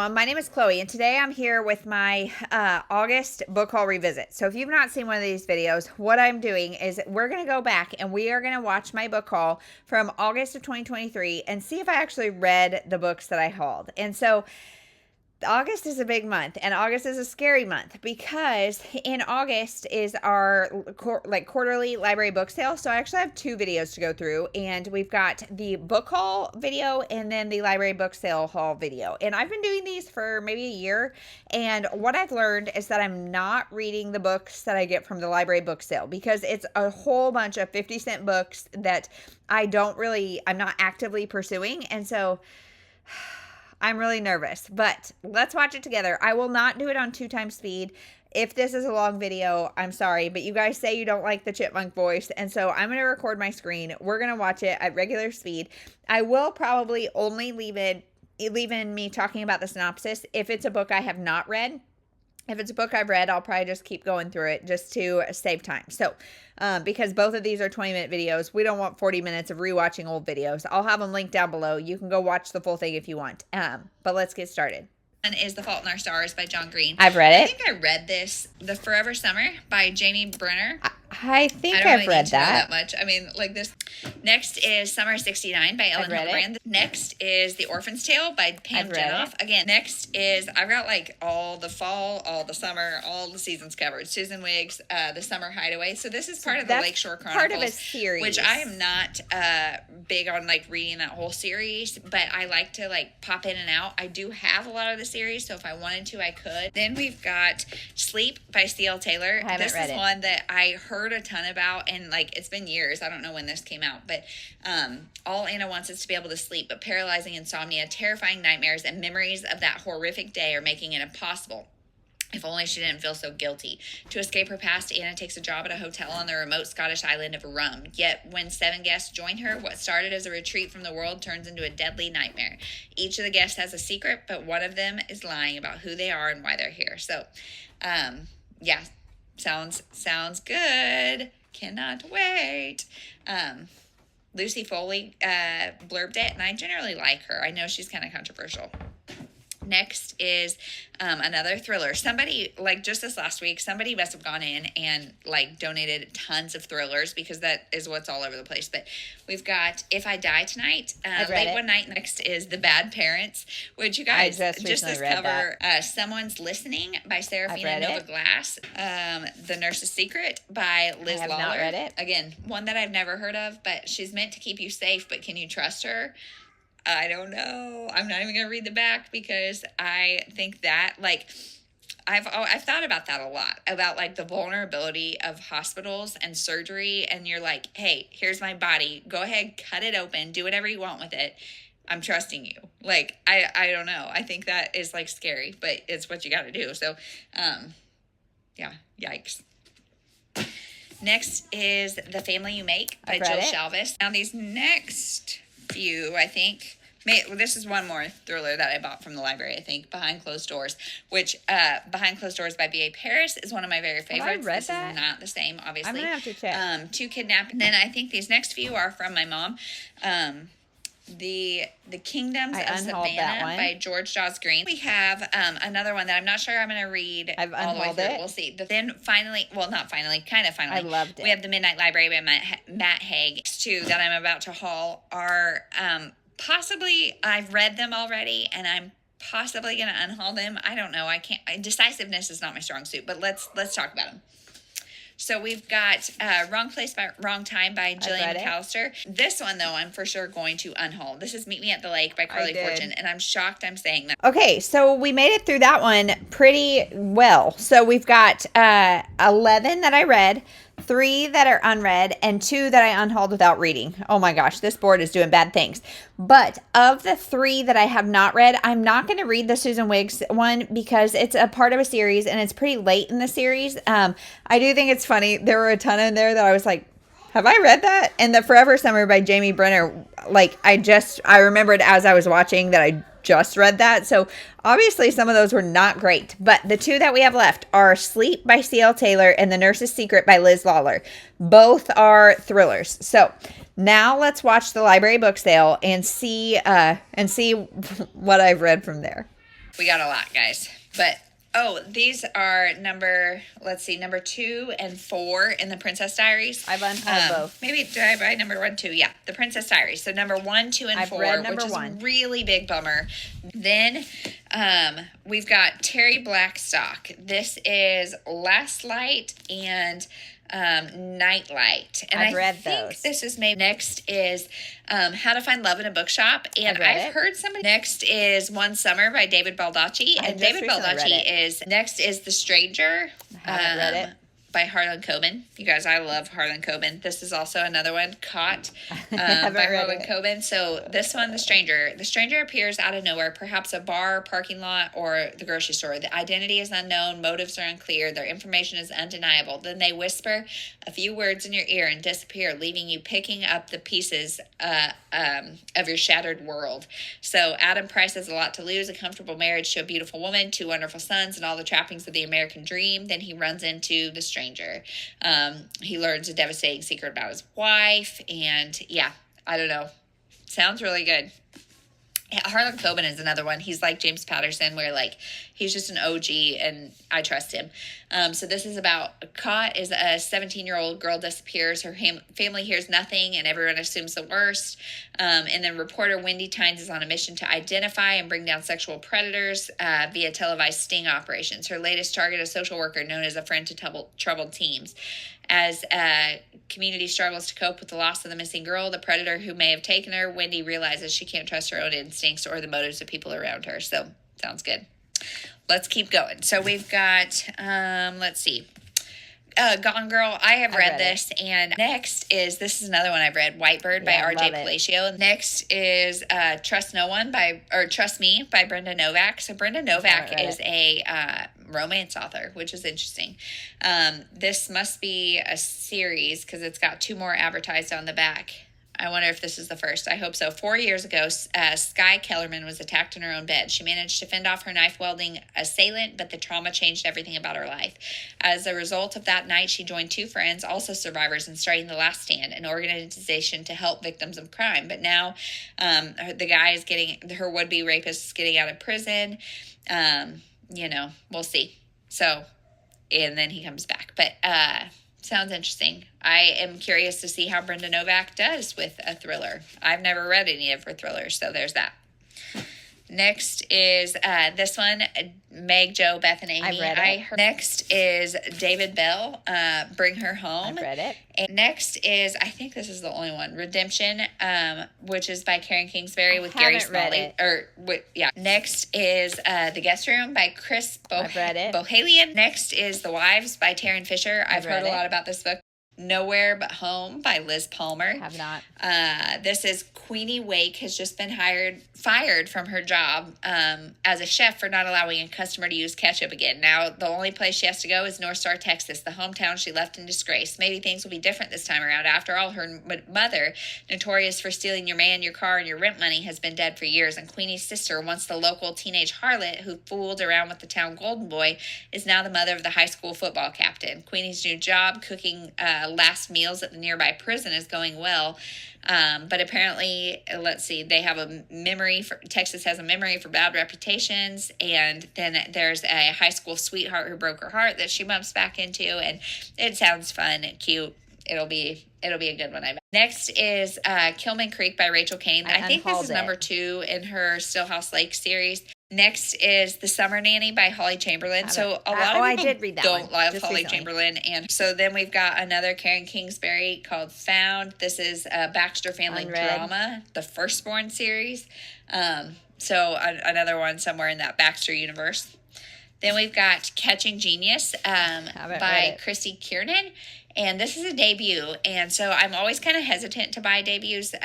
everyone, my name is Chloe, and today I'm here with my August book haul revisit. So if you've not seen one of these videos, what I'm doing is we're going to go back and we are going to watch my book haul from August of 2023 and see if I actually read the books that I hauled. And so August is a big month, and August is a scary month because in August is our quarterly library book sale. So I actually have two videos to go through, and we've got the book haul video and then the library book sale haul video. And I've been doing these for maybe a year, and what I've learned is that I'm not reading the books that I get from the library book sale because it's a whole bunch of 50-cent books that I'm not actively pursuing, and so I'm really nervous, but let's watch it together. I will not do it on 2x speed. If this is a long video, I'm sorry, but you guys say you don't like the chipmunk voice, and so I'm going to record my screen. We're going to watch it at regular speed. I will probably only leave in me talking about the synopsis if it's a book I have not read. If it's a book I've read, I'll probably just keep going through it just to save time. So, because both of these are 20-minute videos, we don't want 40 minutes of rewatching old videos. I'll have them linked down below. You can go watch the full thing if you want. But let's get started. One is The Fault in Our Stars by John Green. I've read it. I think I read this, The Forever Summer by Jamie Brenner. I think I've read read that. Know that much. I mean, like this. Next is Summer 69 by Ellen Hildebrand. Next is The Orphan's Tale by Pam Jenoff. Again, next is, I've got like all the fall, all the summer, all the seasons covered. Susan Wiggs, The Summer Hideaway. So this is part of the Lakeshore Chronicles. Part of a series. Which I am not big on like reading that whole series, but I like to like pop in and out. I do have a lot of the series, so if I wanted to, I could. Then we've got Sleep by C.L. Taylor. This is one that I heard a ton about, and like it's been years. I don't know when this came out, but all Anna wants is to be able to sleep, but paralyzing insomnia, terrifying nightmares, and memories of that horrific day are making it impossible. If only she didn't feel so guilty. To escape her past, Anna takes a job at a hotel on the remote Scottish island of Rum. Yet, when 7 guests join her, what started as a retreat from the world turns into a deadly nightmare. Each of the guests has a secret, but one of them is lying about who they are and why they're here. So, yeah, sounds good. Cannot wait. Lucy Foley blurbed it, and I generally like her. I know she's kind of controversial. Next is another thriller. Somebody, like just this last week, somebody must have gone in and like donated tons of thrillers because that is what's all over the place. But we've got If I Die Tonight, Late One Night. Next is The Bad Parents, which you guys just this cover. Someone's Listening by Serafina Nova Glass. The Nurse's Secret by Liz Lawler. I have not read it. Again, one that I've never heard of, but she's meant to keep you safe, but can you trust her? I don't know. I'm not even going to read the back because I think that, like, I've thought about that a lot, about, like, the vulnerability of hospitals and surgery, and you're like, hey, here's my body. Go ahead, cut it open, do whatever you want with it. I'm trusting you. Like, I don't know. I think that is, like, scary, but it's what you got to do. So, yeah, yikes. Next is The Family You Make by Jill Shalvis. Now, these next few, I think, this is one more thriller that I bought from the library, I think, Behind Closed Doors, which Behind Closed Doors by B.A. Paris is one of my very favorites. This is not the same, obviously. I'm going to have to check. To Kidnap. And then I think these next few are from my mom. The Kingdoms of Savannah by George Dawes Green. We have another one that I'm not sure I'm going to read all the way through. We'll see. Then finally, kind of finally. I loved it. We have The Midnight Library by Matt Haig. Two that I'm about to haul are possibly, I've read them already, and I'm possibly going to unhaul them. I don't know. Decisiveness is not my strong suit, but let's talk about them. So we've got Wrong Place, Wrong Time by Jillian McAllister. This one, though, I'm for sure going to unhaul. This is Meet Me at the Lake by Carly Fortune, and I'm shocked I'm saying that. Okay, so we made it through that one pretty well. So we've got 11 that I read, 3 that are unread, and 2 that I unhauled without reading. Oh my gosh, this board is doing bad things. But of the 3 that I have not read, I'm not going to read the Susan Wiggs one because it's a part of a series and it's pretty late in the series. I do think it's funny. There were a ton in there that I was like, have I read that? And The Forever Summer by Jamie Brenner, like I remembered as I was watching that I just read that. So obviously some of those were not great. But the 2 that we have left are Sleep by C.L. Taylor and The Nurse's Secret by Liz Lawler. Both are thrillers. So now let's watch the library book sale and see what I've read from there. We got a lot, guys. But these are number 2 and 4 in the Princess Diaries. I've unhauled both. Maybe did I buy number 1 too? Yeah, the Princess Diaries. So number 1, 2, and I've 4, read number which is 1. a really big bummer. Then we've got Terry Blackstock. This is Last Light and Nightlight, and I've read think those. this is maybe next is How to Find Love in a Bookshop, and I've heard somebody next is One Summer by David Baldacci, and David Baldacci is next is The Stranger. I haven't read it. By Harlan Coben. You guys, I love Harlan Coben. This is also another one, Caught, by Harlan Coben. So this one, The Stranger. The stranger appears out of nowhere, perhaps a bar, parking lot, or the grocery store. The identity is unknown, motives are unclear, their information is undeniable. Then they whisper a few words in your ear and disappear, leaving you picking up the pieces of your shattered world. So Adam Price has a lot to lose, a comfortable marriage to a beautiful woman, 2 wonderful sons, and all the trappings of the American dream. Then he runs into the stranger. He learns a devastating secret about his wife, and I don't know. Sounds really good. Harlan Coben is another one. He's like James Patterson, where like he's just an OG and I trust him. So this is about Caught is a 17-year-old girl disappears. Her family hears nothing and everyone assumes the worst. And then reporter Wendy Tynes is on a mission to identify and bring down sexual predators via televised sting operations. Her latest target, a social worker known as a friend to troubled teens. As community struggles to cope with the loss of the missing girl, the predator who may have taken her, Wendy realizes she can't trust her own instincts or the motives of people around her. So, sounds good. Let's keep going. So, we've got, let's see. Gone Girl. I have read this. And next is, this is another one I've read, Whitebird by R.J. Palacio. Next is Trust Me by Brenda Novak. So Brenda Novak is a romance author, which is interesting. This must be a series because it's got 2 more advertised on the back. I wonder if this is the first. I hope so. 4 years ago, Skye Kellerman was attacked in her own bed. She managed to fend off her knife-wielding assailant, but the trauma changed everything about her life. As a result of that night, she joined 2 friends, also survivors, in starting The Last Stand, an organization to help victims of crime. But now the guy is her would-be rapist is getting out of prison. We'll see. So, and then he comes back. But sounds interesting. I am curious to see how Brenda Novak does with a thriller. I've never read any of her thrillers, so there's that. Next is this one, Meg, Joe, Beth, and Amy. I've read it. Next is David Bell, Bring Her Home. I've read it. And next is, I think this is the only one, Redemption, which is by Karen Kingsbury with Gary Smalley. Next is The Guest Room by Chris Bohalian. Next is The Wives by Taryn Fisher. I've heard a lot about this book. Nowhere But Home by Liz Palmer. Have not. This is Queenie Wake has just been fired from her job as a chef for not allowing a customer to use ketchup again. Now, the only place she has to go is North Star, Texas, the hometown she left in disgrace. Maybe things will be different this time around. After all, her mother, notorious for stealing your man, your car, and your rent money, has been dead for years. And Queenie's sister, once the local teenage harlot who fooled around with the town golden boy, is now the mother of the high school football captain. Queenie's new job, cooking last meals at the nearby prison, is going well. But apparently, they have Texas has a memory for bad reputations, and then there's a high school sweetheart who broke her heart that she bumps back into, and it sounds fun and cute. It'll be a good one, I bet. Next is Kilman Creek by Rachel Kane. I think this is number 2 in her Stillhouse Lake series. Next is The Summer Nanny by Holly Chamberlain. So a lot of people don't love Holly Chamberlain. And so then we've got another Karen Kingsbury called Found. This is a Baxter family drama, the Firstborn series. So another one somewhere in that Baxter universe. Then we've got Catching Genius by Christy Kiernan. And this is a debut. And so I'm always kind of hesitant to buy debuts.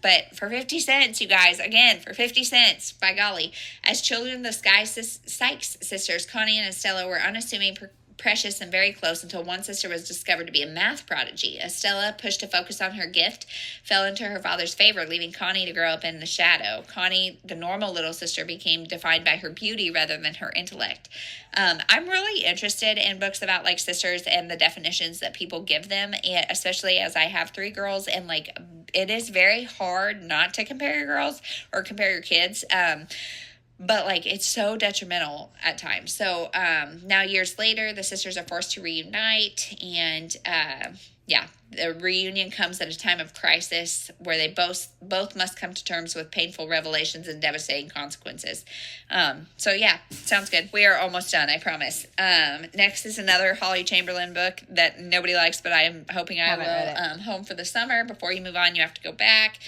But for 50 cents, you guys, again, for 50 cents, by golly. As children, the Sykes sisters, Connie and Estella, were unassuming, precious, and very close until one sister was discovered to be a math prodigy. Estella, pushed to focus on her gift, fell into her father's favor, leaving Connie to grow up in the shadow. Connie, the normal little sister, became defined by her beauty rather than her intellect. I'm really interested in books about like sisters and the definitions that people give them, especially as I have 3 girls, and it is very hard not to compare your girls or compare your kids. but like it's so detrimental at times. So now years later, the sisters are forced to reunite, and yeah, the reunion comes at a time of crisis where they both must come to terms with painful revelations and devastating consequences. So yeah, sounds good. We are almost done, I promise. Next is another Holly Chamberlain book that nobody likes, but I am hoping I will. Home for the Summer. Before you move on, you have to go back.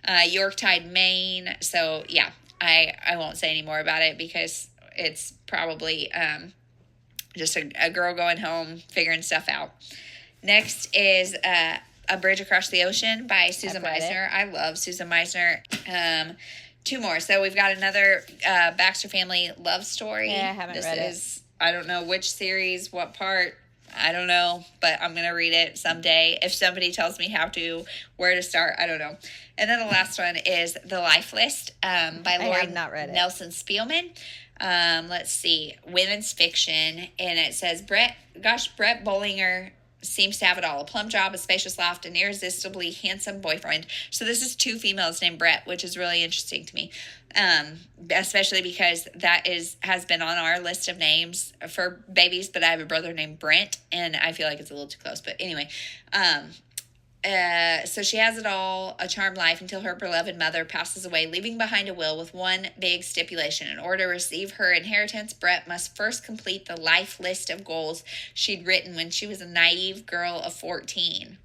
Yorktide, Maine. So yeah, I won't say any more about it because it's probably just a girl going home figuring stuff out. Next is A Bridge Across the Ocean by Susan Meisner. I love Susan Meisner. Two more. So we've got another Baxter family love story. Yeah, I haven't read it. I don't know which series, what part. I don't know, but I'm going to read it someday. If somebody tells me where to start, I don't know. And then the last one is The Life List by Lori Nelson Spielman. Let's see. Women's fiction. And it says, Brett Bollinger seems to have it all. A plum job, a spacious loft, an irresistibly handsome boyfriend. So this is two females named Brett, which is really interesting to me. Especially because that has been on our list of names for babies, but I have a brother named Brent, and I feel like it's a little too close. But anyway, so she has it all, a charmed life until her beloved mother passes away, leaving behind a will with one big stipulation. In order to receive her inheritance, Brett must first complete the life list of goals she'd written when she was a naive girl of 14.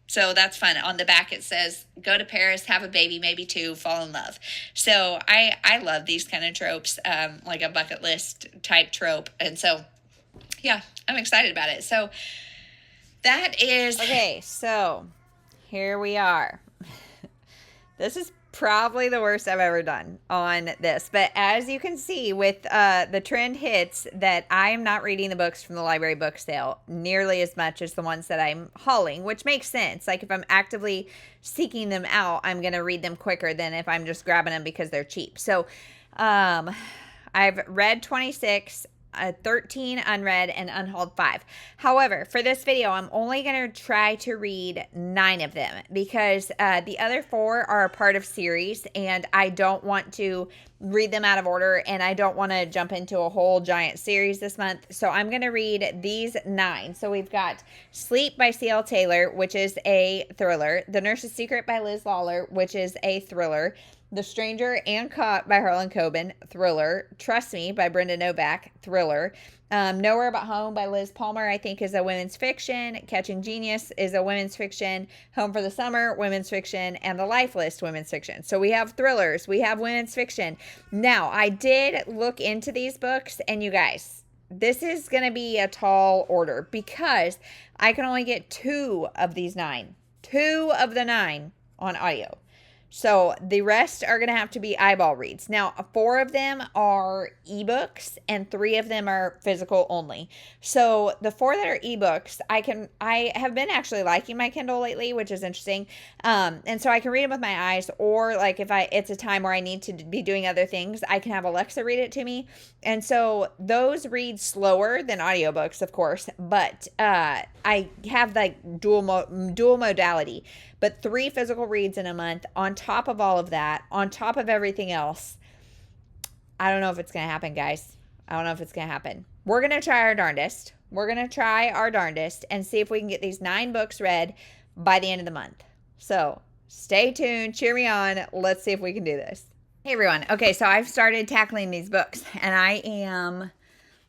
So that's fun. On the back it says, go to Paris, have a baby, maybe two, fall in love. So I love these kind of tropes, like a bucket list type trope. And so, yeah, I'm excited about it. So that is... Okay, so... here we are. This is probably the worst I've ever done on this. But as you can see with the trend hits that I am not reading the books from the library book sale nearly as much as the ones that I'm hauling, which makes sense. Like if I'm actively seeking them out, I'm going to read them quicker than if I'm just grabbing them because they're cheap. So I've read 26, 13 unread, and unhauled 5. However, for this video, I'm only going to try to read 9 of them because the other 4 are a part of series, and I don't want to read them out of order, and I don't want to jump into a whole giant series this month. So I'm going to read these 9. So we've got Sleep by C.L. Taylor, which is a thriller. The Nurse's Secret by Liz Lawler, which is a thriller. The Stranger and Caught by Harlan Coben, thriller. Trust Me by Brenda Novak, thriller. Nowhere But Home by Liz Palmer, I think, is a women's fiction. Catching Genius is a women's fiction. Home for the Summer, women's fiction. And The Life List, women's fiction. So we have thrillers. We have women's fiction. Now, I did look into these books, and you guys, this is going to be a tall order because I can only get 2 of these 9. 2 of the 9 on audio. So the rest are going to have to be eyeball reads. Now, 4 of them are ebooks and 3 of them are physical only. So the 4 that are ebooks, I have been actually liking my Kindle lately, which is interesting. And so I can read them with my eyes, or like if it's a time where I need to be doing other things, I can have Alexa read it to me. And so those read slower than audiobooks, of course, but I have like dual modality. But 3 physical reads in a month on top of all of that, on top of everything else. I don't know if it's going to happen, guys. I don't know if it's going to happen. We're going to try our darndest. We're going to try our darndest and see if we can get these 9 books read by the end of the month. So stay tuned. Cheer me on. Let's see if we can do this. Hey, everyone. Okay, so I've started tackling these books, and I am...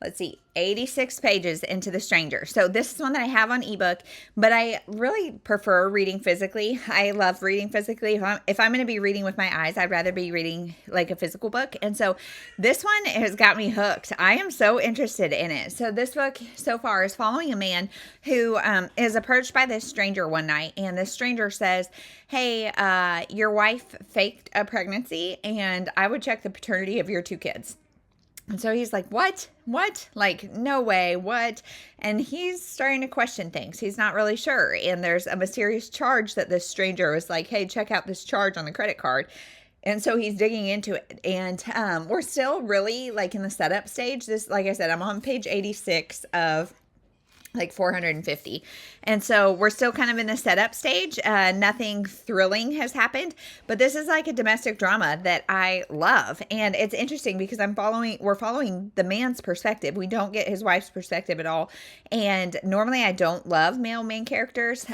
let's see, 86 pages into The Stranger. So this is one that I have on ebook, but I really prefer reading physically. I love reading physically. If I'm going to be reading with my eyes, I'd rather be reading like a physical book. And so this one has got me hooked. I am so interested in it. So this book so far is following a man who is approached by this stranger one night. And this stranger says, hey, your wife faked a pregnancy and I would check the paternity of your 2 kids. And so he's like, what? Like, no way, what? And he's starting to question things. He's not really sure. And there's a mysterious charge that this stranger was like, hey, check out this charge on the credit card. And so he's digging into it. And we're still really like in the setup stage. This, like I said, I'm on page 86 of like 450. And so we're still kind of in the setup stage. Nothing thrilling has happened, but this is like a domestic drama that I love. And it's interesting because we're following the man's perspective. We don't get his wife's perspective at all. And normally I don't love male main characters.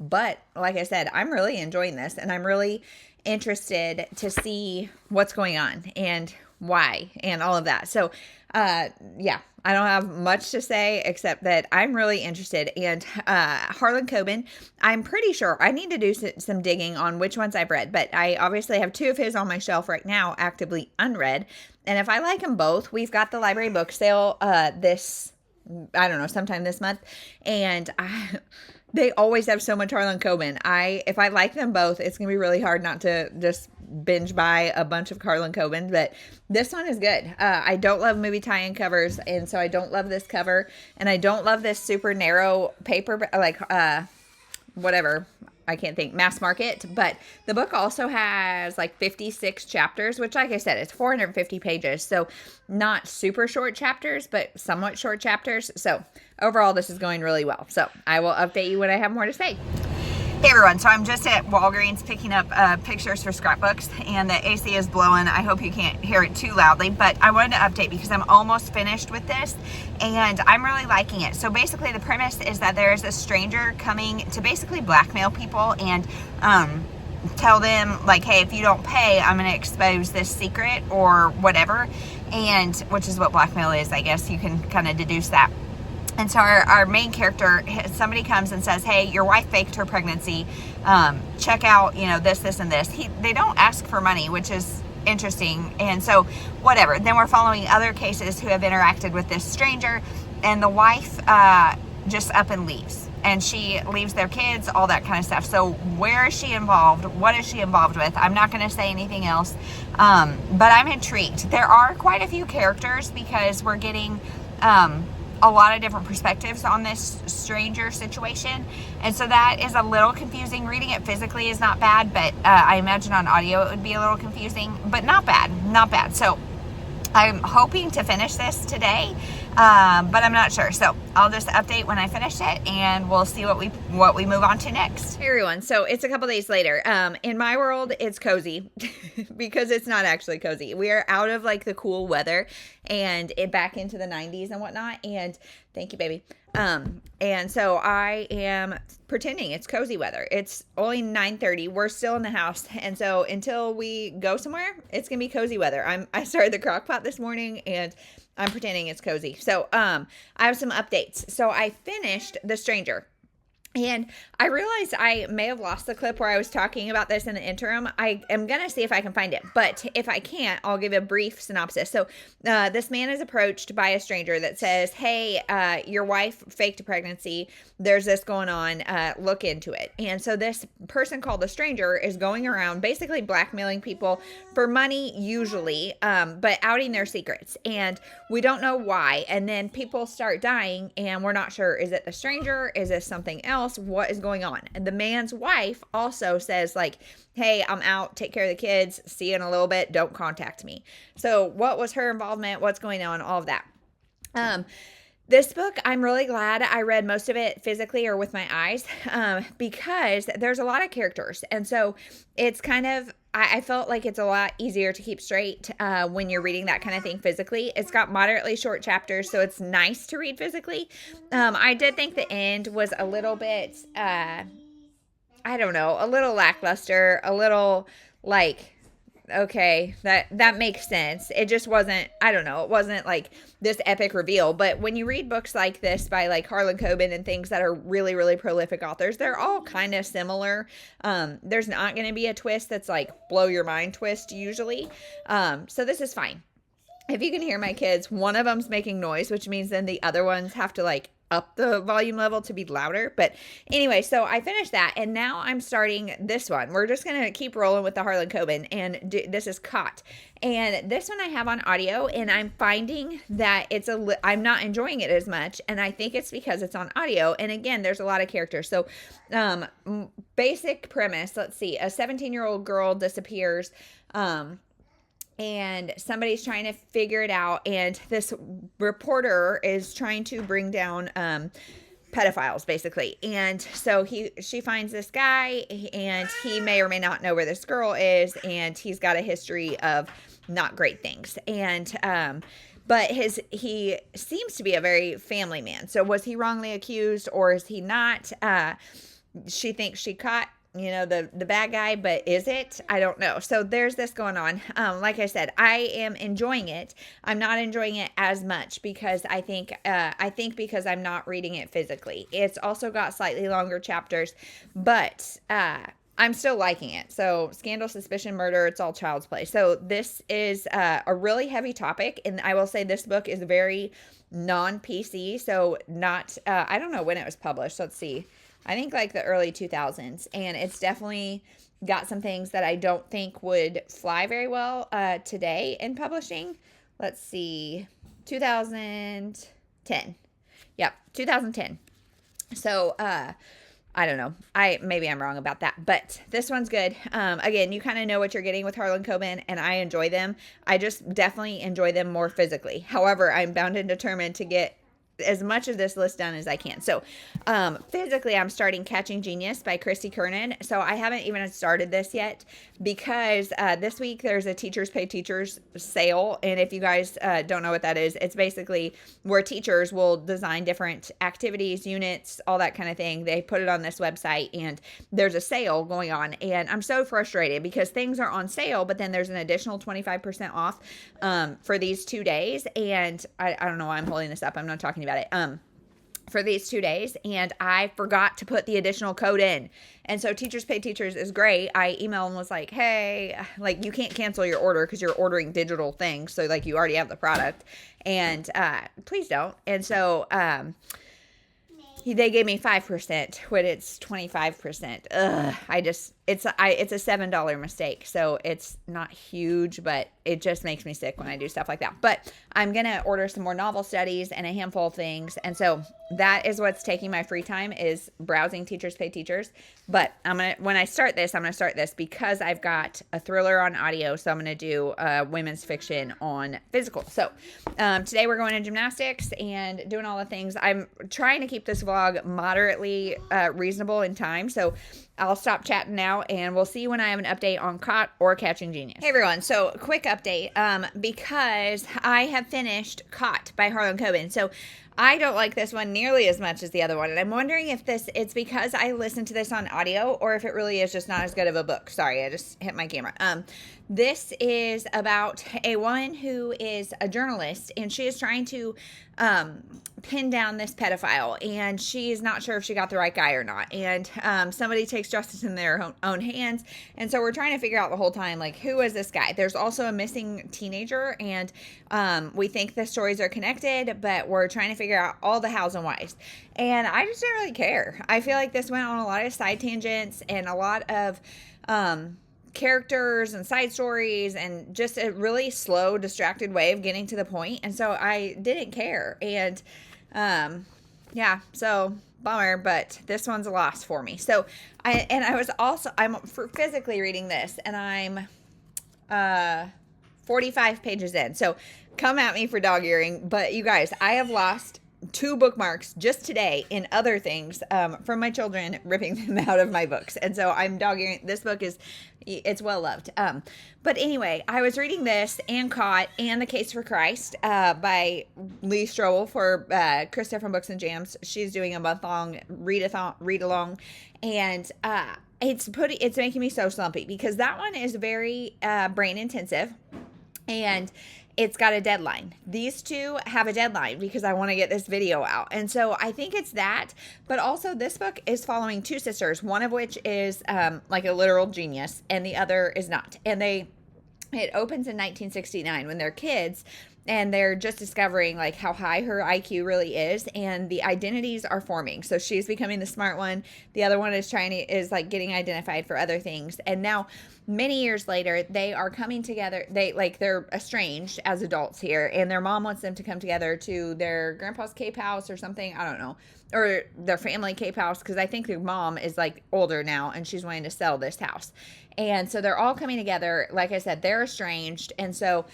But like I said, I'm really enjoying this, and I'm really interested to see what's going on and why and all of that. So, yeah, I don't have much to say except that I'm really interested. And Harlan Coben, I'm pretty sure I need to do some digging on which ones I've read, but I obviously have 2 of his on my shelf right now, actively unread. And if I like them both, we've got the library book sale sometime this month. And they always have so much Harlan Coben. If I like them both, it's going to be really hard not to just binge buy a bunch of Harlan Coben, but this one is good. I don't love movie tie-in covers, and so I don't love this cover, and I don't love this super narrow paper, whatever. I can't think, mass market, but the book also has like 56 chapters, which, like I said, it's 450 pages. So not super short chapters, but somewhat short chapters. So overall, this is going really well. So I will update you when I have more to say. Hey everyone, so I'm just at Walgreens picking up pictures for scrapbooks, and the AC is blowing. I hope you can't hear it too loudly, but I wanted to update because I'm almost finished with this and I'm really liking it. So basically the premise is that there's a stranger coming to basically blackmail people and tell them like, hey, if you don't pay, I'm going to expose this secret or whatever, and which is what blackmail is, I guess you can kind of deduce that. And so our main character, somebody comes and says, hey, your wife faked her pregnancy. Check out, this, and this. They don't ask for money, which is interesting. And so whatever. Then we're following other cases who have interacted with this stranger. And the wife just up and leaves. And she leaves their kids, all that kind of stuff. So where is she involved? What is she involved with? I'm not going to say anything else. But I'm intrigued. There are quite a few characters because we're getting a lot of different perspectives on this stranger situation, and so that is a little confusing. Reading it physically is not bad, but I imagine on audio it would be a little confusing, but not bad. So I'm hoping to finish this today, but I'm not sure. So I'll just update when I finish it, and we'll see what we move on to next. Hey everyone, so it's a couple days later. In my world, it's cozy because it's not actually cozy. We are out of like the cool weather and back into the 90s and whatnot. And thank you, baby. And so I am pretending it's cozy weather. It's only 9:30. We're still in the house. And so until we go somewhere, it's going to be cozy weather. I started the crock pot this morning and I'm pretending it's cozy. So, I have some updates. So I finished The Stranger. And I realized I may have lost the clip where I was talking about this in the interim. I am going to see if I can find it. But if I can't, I'll give a brief synopsis. So this man is approached by a stranger that says, hey, your wife faked a pregnancy. There's this going on. Look into it. And so this person called the stranger is going around basically blackmailing people for money usually, but outing their secrets. And we don't know why. And then people start dying and we're not sure. Is it the stranger? Is this something else? What is going on? And the man's wife also says like, hey, I'm out, take care of the kids, see you in a little bit, don't contact me. So what was her involvement? What's going on? All of that. This book, I'm really glad I read most of it physically or with my eyes, because there's a lot of characters. And so it's kind of, I felt like it's a lot easier to keep straight when you're reading that kind of thing physically. It's got moderately short chapters, so it's nice to read physically. I did think the end was a little bit, I don't know, a little lackluster, a little like, okay, that makes sense. It just wasn't, I don't know, it wasn't like this epic reveal. But when you read books like this by like Harlan Coben and things that are really, really prolific authors, they're all kind of similar. There's not going to be a twist that's like blow your mind twist usually. So this is fine. If you can hear my kids, one of them's making noise, which means then the other ones have to like up the volume level to be louder. But anyway, so I finished that and now I'm starting this one. We're just going to keep rolling with the Harlan Coben, and this is Caught. And this one I have on audio, and I'm finding that I'm not enjoying it as much, and I think it's because it's on audio. And again, there's a lot of characters. So basic premise, let's see, a 17-year-old girl disappears, and somebody's trying to figure it out, and this reporter is trying to bring down pedophiles basically. And so she finds this guy, and he may or may not know where this girl is, and he's got a history of not great things. And but he seems to be a very family man. So was he wrongly accused, or is he not? She thinks she caught the bad guy, but is it? I don't know. So there's this going on. Like I said, I am enjoying it. I'm not enjoying it as much because I think because I'm not reading it physically. It's also got slightly longer chapters, but I'm still liking it. So scandal, suspicion, murder, it's all child's play. So this is a really heavy topic, and I will say this book is very non-PC. So not I don't know when it was published. Let's see. I think like the early 2000s, and it's definitely got some things that I don't think would fly very well today in publishing. Let's see, 2010. Yep, 2010. So I don't know. Maybe I'm wrong about that, but this one's good. Again, you kind of know what you're getting with Harlan Coben, and I enjoy them. I just definitely enjoy them more physically. However, I'm bound and determined to get as much of this list done as I can. So physically, I'm starting Catching Genius by Christy Kernan. So I haven't even started this yet because this week there's a Teachers Pay Teachers sale. And if you guys don't know what that is, it's basically where teachers will design different activities, units, all that kind of thing. They put it on this website, and there's a sale going on. And I'm so frustrated because things are on sale, but then there's an additional 25% off for these 2 days. And I don't know why I'm holding this up. I'm not talking about it. For these 2 days, and I forgot to put the additional code in. And so Teachers Pay Teachers is great. I emailed and was like, hey, like, you can't cancel your order because you're ordering digital things. So like you already have the product, and please don't. And so they gave me 5% when it's 25%. It's a $7 mistake. So it's not huge, but it just makes me sick when I do stuff like that. But I'm going to order some more novel studies and a handful of things. And so that is what's taking my free time, is browsing Teachers Pay Teachers. But when I start this, I'm going to start this because I've got a thriller on audio. So I'm going to do women's fiction on physical. So today we're going to gymnastics and doing all the things. I'm trying to keep this vlog moderately reasonable in time. So I'll stop chatting now, and we'll see when I have an update on Caught or Catching Genius. Hey everyone, so quick update, because I have finished Caught by Harlan Coben. So I don't like this one nearly as much as the other one, and I'm wondering if it's because I listened to this on audio, or if it really is just not as good of a book. Sorry, I just hit my camera. This is about a woman who is a journalist, and she is trying to pin down this pedophile, and she's not sure if she got the right guy or not. And somebody takes justice in their own hands, and so we're trying to figure out the whole time, like, who is this guy? There's also a missing teenager, and we think the stories are connected, but we're trying to figure out all the hows and whys. And I just didn't really care. I feel like this went on a lot of side tangents and a lot of characters and side stories, and just a really slow, distracted way of getting to the point. And so I didn't care. And yeah, so bummer, but this one's a loss for me. So I'm physically reading this, and I'm 45 pages in. So come at me for dog earing, but you guys, I have lost 2 bookmarks just today in other things from my children ripping them out of my books. And so I'm dog earing. This book it's well loved. But anyway, I was reading this and Caught and The Case for Christ by Lee Strobel for Krista from Books and Jams. She's doing a month-long read-along, and it's making me so slumpy because that one is very brain intensive, and it's got a deadline. These 2 have a deadline because I want to get this video out. And so I think it's that, but also this book is following 2 sisters, one of which is like a literal genius and the other is not. And it opens in 1969 when they're kids, and they're just discovering like how high her IQ really is, and the identities are forming. So she's becoming the smart one. The other one is like getting identified for other things. And now many years later, they are coming together. They're estranged as adults here, and their mom wants them to come together to their grandpa's Cape house or something. I don't know. Or their family Cape house, because I think their mom is like older now and she's wanting to sell this house. And so they're all coming together. Like I said, they're estranged. And so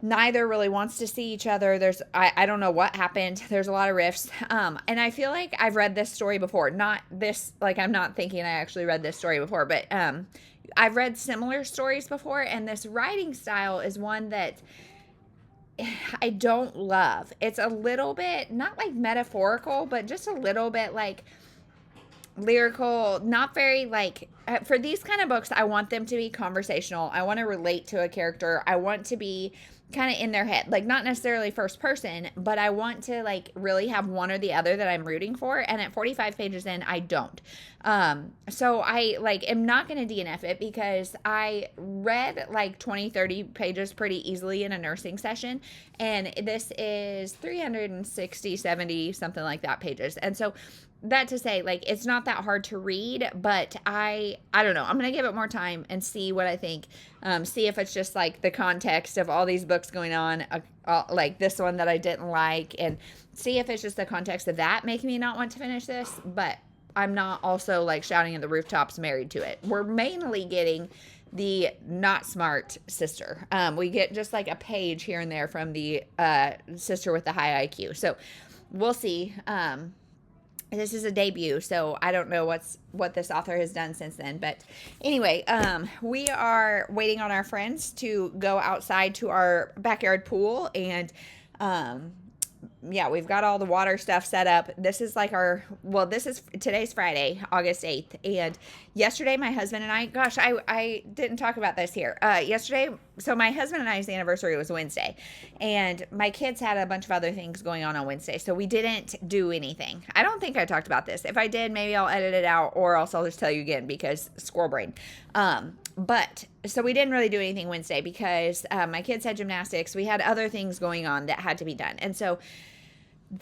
neither really wants to see each other. I don't know what happened. There's a lot of rifts. And I feel like I've read this story before. Not this, like, I'm not thinking I actually read this story before, but I've read similar stories before, and this writing style is one that I don't love. It's a little bit, not like metaphorical, but just a little bit like lyrical, not very like, for these kind of books, I want them to be conversational. I want to relate to a character. I want to be kind of in their head, like not necessarily first person, but I want to like really have one or the other that I'm rooting for. And at 45 pages in, I don't. So I like am not going to DNF it because I read like 20, 30 pages pretty easily in a nursing session. And this is 360, 70, something like that pages. And so that to say, like, it's not that hard to read, but I don't know. I'm going to give it more time and see what I think. See if it's just like the context of all these books going on, like this one that I didn't like, and see if it's just the context of that making me not want to finish this. But I'm not also like shouting at the rooftops married to it. We're mainly getting the not smart sister. We get just like a page here and there from the sister with the high IQ. So we'll see. This is a debut, so I don't know what this author has done since then. But anyway, we are waiting on our friends to go outside to our backyard pool, and yeah, we've got all the water stuff set up. This is like today's Friday, August 8th. And yesterday, my husband and I, gosh, I didn't talk about this here. Yesterday, so my husband and I's anniversary was Wednesday. And my kids had a bunch of other things going on Wednesday. So we didn't do anything. I don't think I talked about this. If I did, maybe I'll edit it out, or else I'll just tell you again because squirrel brain. But so we didn't really do anything Wednesday because my kids had gymnastics. We had other things going on that had to be done. And so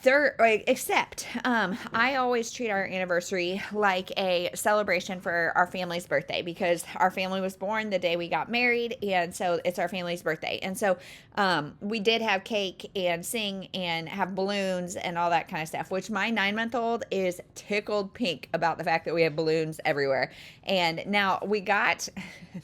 I always treat our anniversary like a celebration for our family's birthday because our family was born the day we got married, and so it's our family's birthday. And so we did have cake and sing and have balloons and all that kind of stuff, which my 9-month-old is tickled pink about the fact that we have balloons everywhere. And now we got,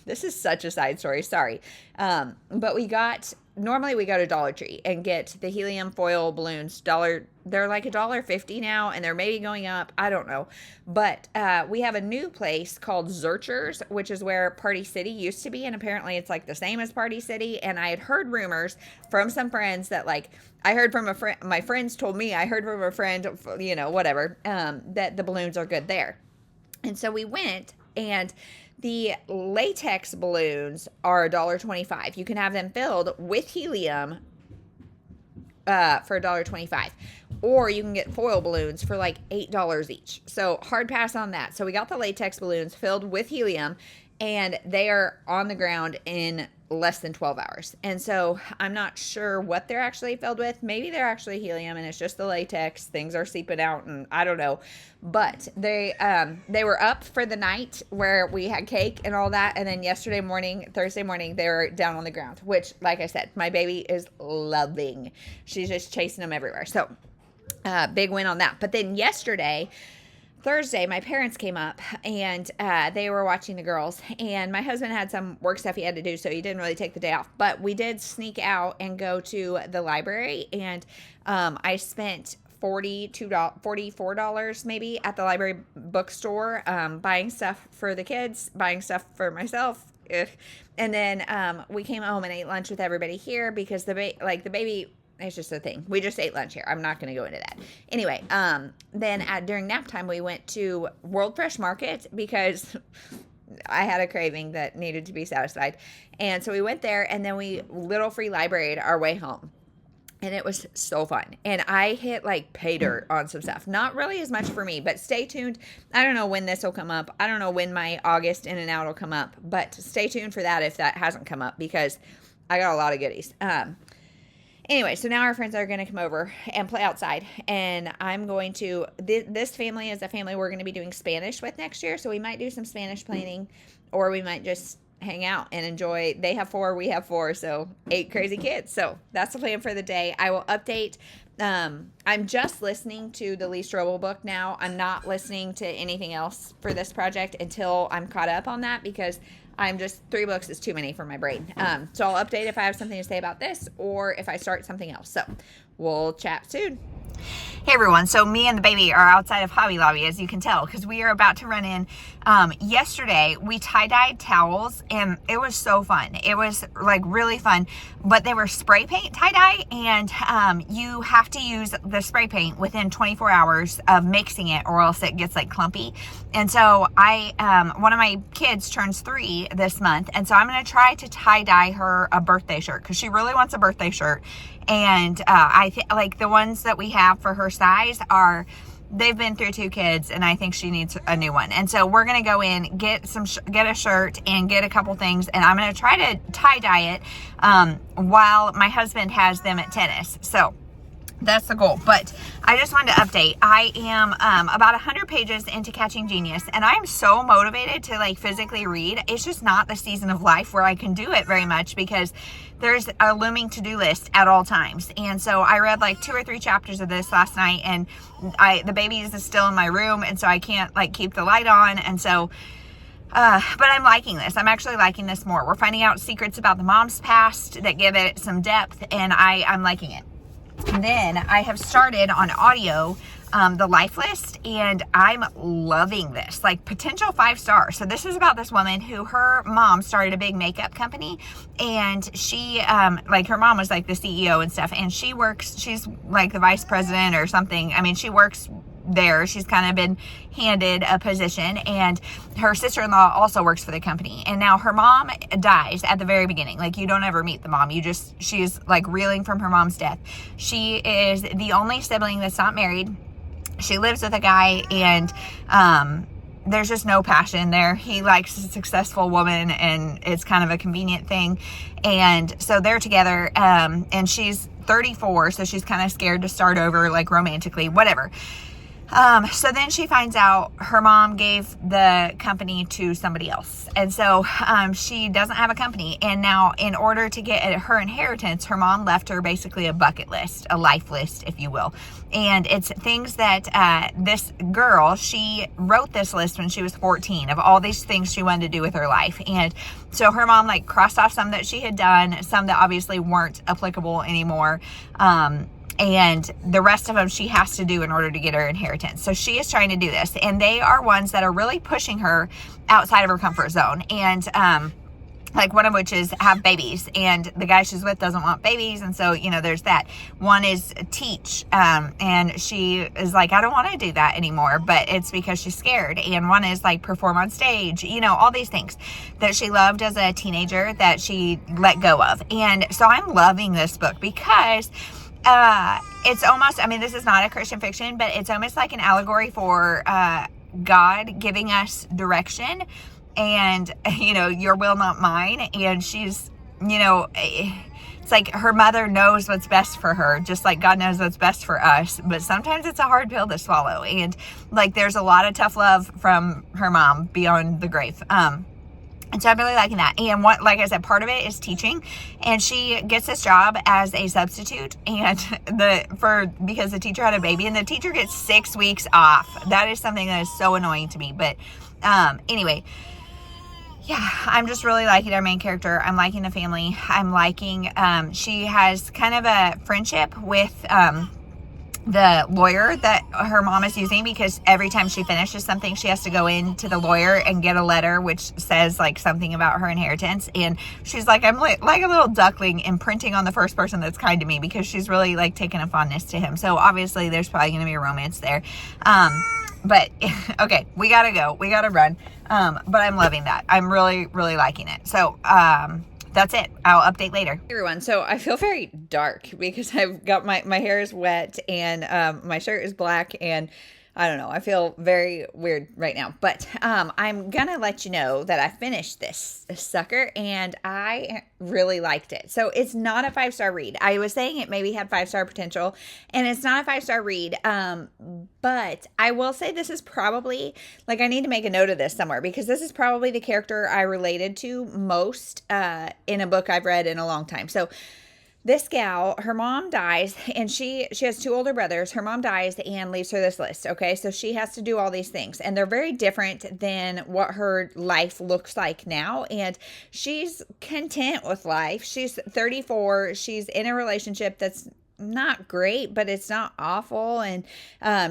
this is such a side story, sorry, but we got, normally we go to Dollar Tree and get the helium foil balloons. They're like $1.50 now, and they're maybe going up. I don't know. But we have a new place called Zurcher's, which is where Party City used to be, and apparently it's like the same as Party City. And I had heard rumors from some friends that, like, I heard from a friend, my friends told me, I heard from a friend, you know, whatever, that the balloons are good there. And so we went, and the latex balloons are $1.25. You can have them filled with helium for $1.25. Or you can get foil balloons for like $8 each. So hard pass on that. So we got the latex balloons filled with helium, and they are on the ground in less than 12 hours. And so I'm not sure what they're actually filled with. Maybe they're actually helium and it's just the latex. Things are seeping out, and I don't know. But they were up for the night where we had cake and all that. And then Thursday morning, they were down on the ground, which, like I said, my baby is loving. She's just chasing them everywhere. So big win on that. But then Thursday, my parents came up, and they were watching the girls, and my husband had some work stuff he had to do, so he didn't really take the day off. But we did sneak out and go to the library, and I spent $44 maybe at the library bookstore, buying stuff for the kids, buying stuff for myself. And then we came home and ate lunch with everybody here because the baby, it's just a thing. We just ate lunch here. I'm not going to go into that. Anyway, then during nap time, we went to World Fresh Market because I had a craving that needed to be satisfied. And so we went there, and then we little free libraried our way home. And it was so fun. And I hit like pay dirt on some stuff. Not really as much for me, but stay tuned. I don't know when this will come up. I don't know when my August in and out will come up. But stay tuned for that if that hasn't come up, because I got a lot of goodies. Anyway, so now our friends are going to come over and play outside, and I'm going to, this family is a family we're going to be doing Spanish with next year, so we might do some Spanish planning, or we might just hang out and enjoy. They have 4, we have 4, so 8 crazy kids. So that's the plan for the day. I will update. I'm just listening to the Lee Strobel book now. I'm not listening to anything else for this project until I'm caught up on that, because I'm just 3 books is too many for my brain. So I'll update if I have something to say about this or if I start something else. So we'll chat soon. Hey everyone, so me and the baby are outside of Hobby Lobby, as you can tell, because we are about to run in. Yesterday we tie-dyed towels and it was so fun. It was like really fun, but they were spray paint tie-dye, and you have to use the spray paint within 24 hours of mixing it or else it gets like clumpy. And so one of my kids turns 3 this month, and so I'm going to try to tie-dye her a birthday shirt because she really wants a birthday shirt. And I think like the ones that we have for her size they've been through 2 kids, and I think she needs a new one. And so we're gonna go in, get a shirt and get a couple things, and I'm gonna try to tie dye it while my husband has them at tennis. So that's the goal. But I just wanted to update. I am about 100 pages into Catching Genius, and I'm so motivated to like physically read. It's just not the season of life where I can do it very much because there's a looming to-do list at all times. And so I read like 2 or 3 chapters of this last night, and the baby is still in my room, and so I can't like keep the light on. And so but I'm liking this. I'm actually liking this more. We're finding out secrets about the mom's past that give it some depth, and I'm liking it. And then I have started on audio the life list, and I'm loving this. Like, potential 5 stars. So this is about this woman who her mom started a big makeup company, and she like her mom was like the CEO and stuff, and she's like the vice president or something. I mean, she works there. She's kind of been handed a position, and her sister-in-law also works for the company. And now her mom dies at the very beginning. Like, you don't ever meet the mom. She's like reeling from her mom's death. She is the only sibling that's not married. She lives with a guy, and there's just no passion there. He likes a successful woman, and it's kind of a convenient thing. And so they're together, and she's 34, so she's kind of scared to start over, like romantically, whatever. So then she finds out her mom gave the company to somebody else. And so, she doesn't have a company. And now, in order to get her inheritance, her mom left her basically a bucket list, a life list, if you will. And it's things that, this girl, she wrote this list when she was 14 of all these things she wanted to do with her life. And so her mom like crossed off some that she had done, some that obviously weren't applicable anymore. And the rest of them she has to do in order to get her inheritance. So she is trying to do this, and they are ones that are really pushing her outside of her comfort zone. And like one of which is have babies, and the guy she's with doesn't want babies, and so there's that. One is teach, and she is like, I don't want to do that anymore, but it's because she's scared. And one is like perform on stage, all these things that she loved as a teenager that she let go of. And so I'm loving this book because it's almost, this is not a Christian fiction, but it's almost like an allegory for God giving us direction, and your will, not mine. And she's it's like her mother knows what's best for her, just like God knows what's best for us, but sometimes it's a hard pill to swallow. And like there's a lot of tough love from her mom beyond the grave. And so I'm really liking that. And like I said, part of it is teaching, and she gets this job as a substitute, and because the teacher had a baby, and the teacher gets 6 weeks off. That is something that is so annoying to me. But anyway, yeah, I'm just really liking our main character. I'm liking the family. I'm liking, she has kind of a friendship with the lawyer that her mom is using, because every time she finishes something, she has to go into the lawyer and get a letter which says like something about her inheritance. And she's like, I'm like a little duckling imprinting on the first person that's kind to me, because she's really like taken a fondness to him. So obviously there's probably going to be a romance there. But okay, we gotta go, we gotta run. But I'm loving that. I'm really, really liking it. So, that's it. I'll update later. Hey everyone. So I feel very dark because I've got my hair is wet, and my shirt is black, and I don't know. I feel very weird right now, but I'm gonna let you know that I finished this sucker, and I really liked it. So it's not a 5-star read. I was saying it maybe had 5-star potential, and it's not a 5-star read. But I will say this is probably, like, I need to make a note of this somewhere, because this is probably the character I related to most in a book I've read in a long time. So this gal, her mom dies, and she has two older brothers. Her mom dies and leaves her this list. Okay, so she has to do all these things, and they're very different than what her life looks like now. And she's content with life. She's 34. She's in a relationship that's not great, but it's not awful. And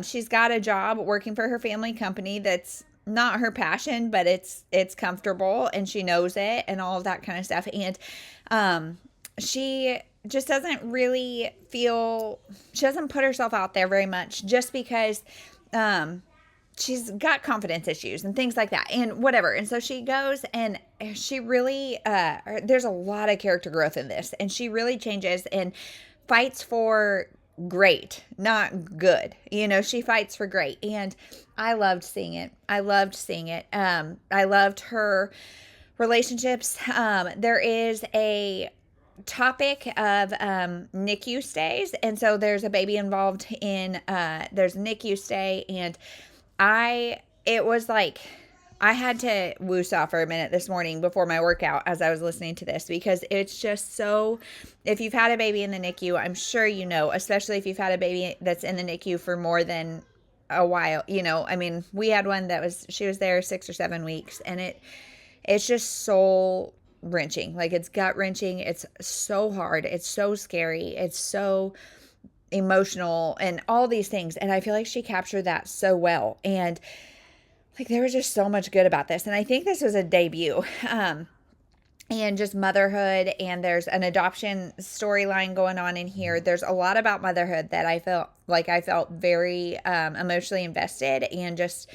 she's got a job working for her family company that's not her passion, but it's comfortable, and she knows it, and all of that kind of stuff. And she just doesn't really feel, she doesn't put herself out there very much, just because she's got confidence issues and things like that and whatever. And so she goes, and she really there's a lot of character growth in this, and she really changes and fights for great, not good. You know, she fights for great, and I loved seeing it. I loved her relationships. There is a topic of NICU stays, and so there's a baby involved in there's a NICU stay, and it was like I had to woosah for a minute this morning before my workout as I was listening to this, because it's just so, if you've had a baby in the NICU, I'm sure you know, especially if you've had a baby that's in the NICU for more than a while, you know, I mean, we had one she was there 6 or 7 weeks, and it's just soul wrenching. Like, it's gut wrenching. It's so hard. It's so scary. It's so emotional and all these things. And I feel like she captured that so well. And like, there was just so much good about this. And I think this was a debut. And just motherhood, and there's an adoption storyline going on in here. There's a lot about motherhood that I felt very emotionally invested, and just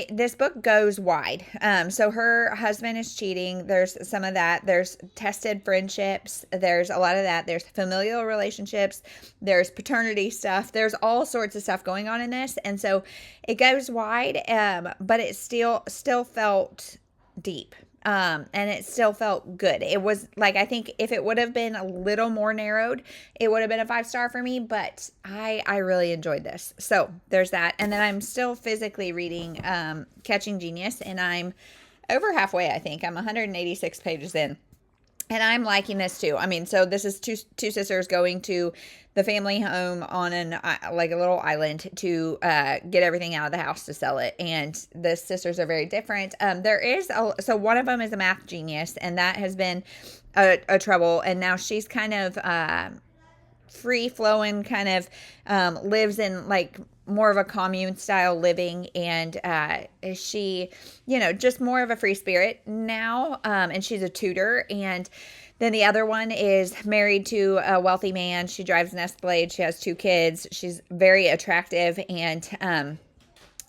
this book goes wide. So her husband is cheating. There's some of that. There's tested friendships. There's a lot of that. There's familial relationships. There's paternity stuff. There's all sorts of stuff going on in this. And so it goes wide, but it still felt deep. And it still felt good. It was like, I think if it would have been a little more narrowed, it would have been a 5-star for me, but I really enjoyed this. So there's that. And then I'm still physically reading, Catching Genius, and I'm over halfway. I think I'm 186 pages in, and I'm liking this too. I mean, so this is two sisters going to the family home on like a little island to get everything out of the house to sell it. And the sisters are very different. So one of them is a math genius, and that has been a trouble. And now she's kind of free flowing, kind of lives in like more of a commune style living, and she, you know, just more of a free spirit now, and she's a tutor. And then the other one is married to a wealthy man. She drives an Escalade. She has 2 kids. She's very attractive, and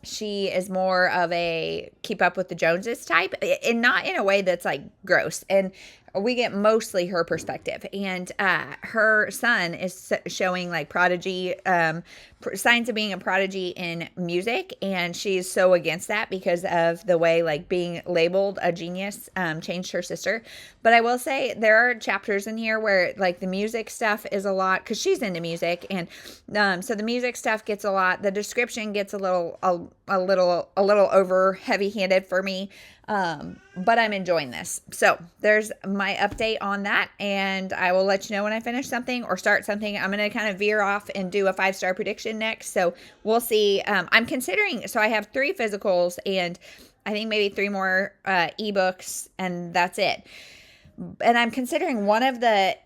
she is more of a keep up with the Joneses type, and not in a way that's like gross. And we get mostly her perspective, and her son is showing like prodigy, signs of being a prodigy in music, and she's so against that because of the way like being labeled a genius changed her sister. But I will say there are chapters in here where like the music stuff is a lot, because she's into music, and so the music stuff gets a lot. The description gets a little over heavy-handed for me. But I'm enjoying this. So there's my update on that, and I will let you know when I finish something or start something. I'm going to kind of veer off and do a 5-star prediction next. So we'll see. I'm considering, so I have 3 physicals and I think maybe 3 more, ebooks, and that's it. And I'm considering one of the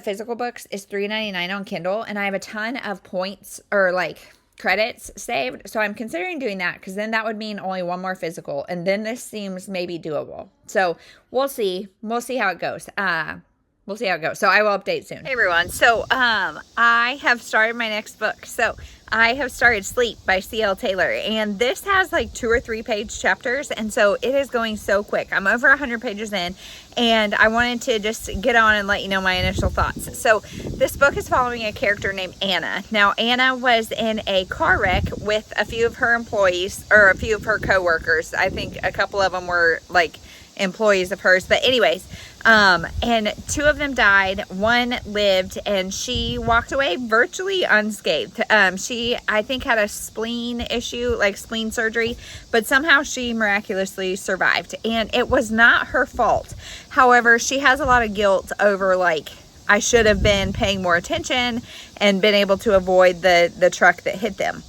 physical books is $3.99 on Kindle, and I have a ton of points or like credits saved, so I'm considering doing that, because then that would mean only one more physical, and then this seems maybe doable. So we'll see how it goes. So I will update soon. Hey everyone, so I have started my next book. So I have started Sleep by C.L. Taylor, and this has like 2 or 3 page chapters, and so it is going so quick. I'm over 100 pages in, and I wanted to just get on and let you know my initial thoughts. So this book is following a character named Anna. Now, Anna was in a car wreck with a few of her employees, or a few of her co-workers. I think a couple of them were like employees of hers, but anyways, and 2 of them died, 1 lived, and she walked away virtually unscathed. She, I think, had a spleen issue, like spleen surgery, but somehow she miraculously survived, and it was not her fault. However, she has a lot of guilt over like I should have been paying more attention and been able to avoid the truck that hit them.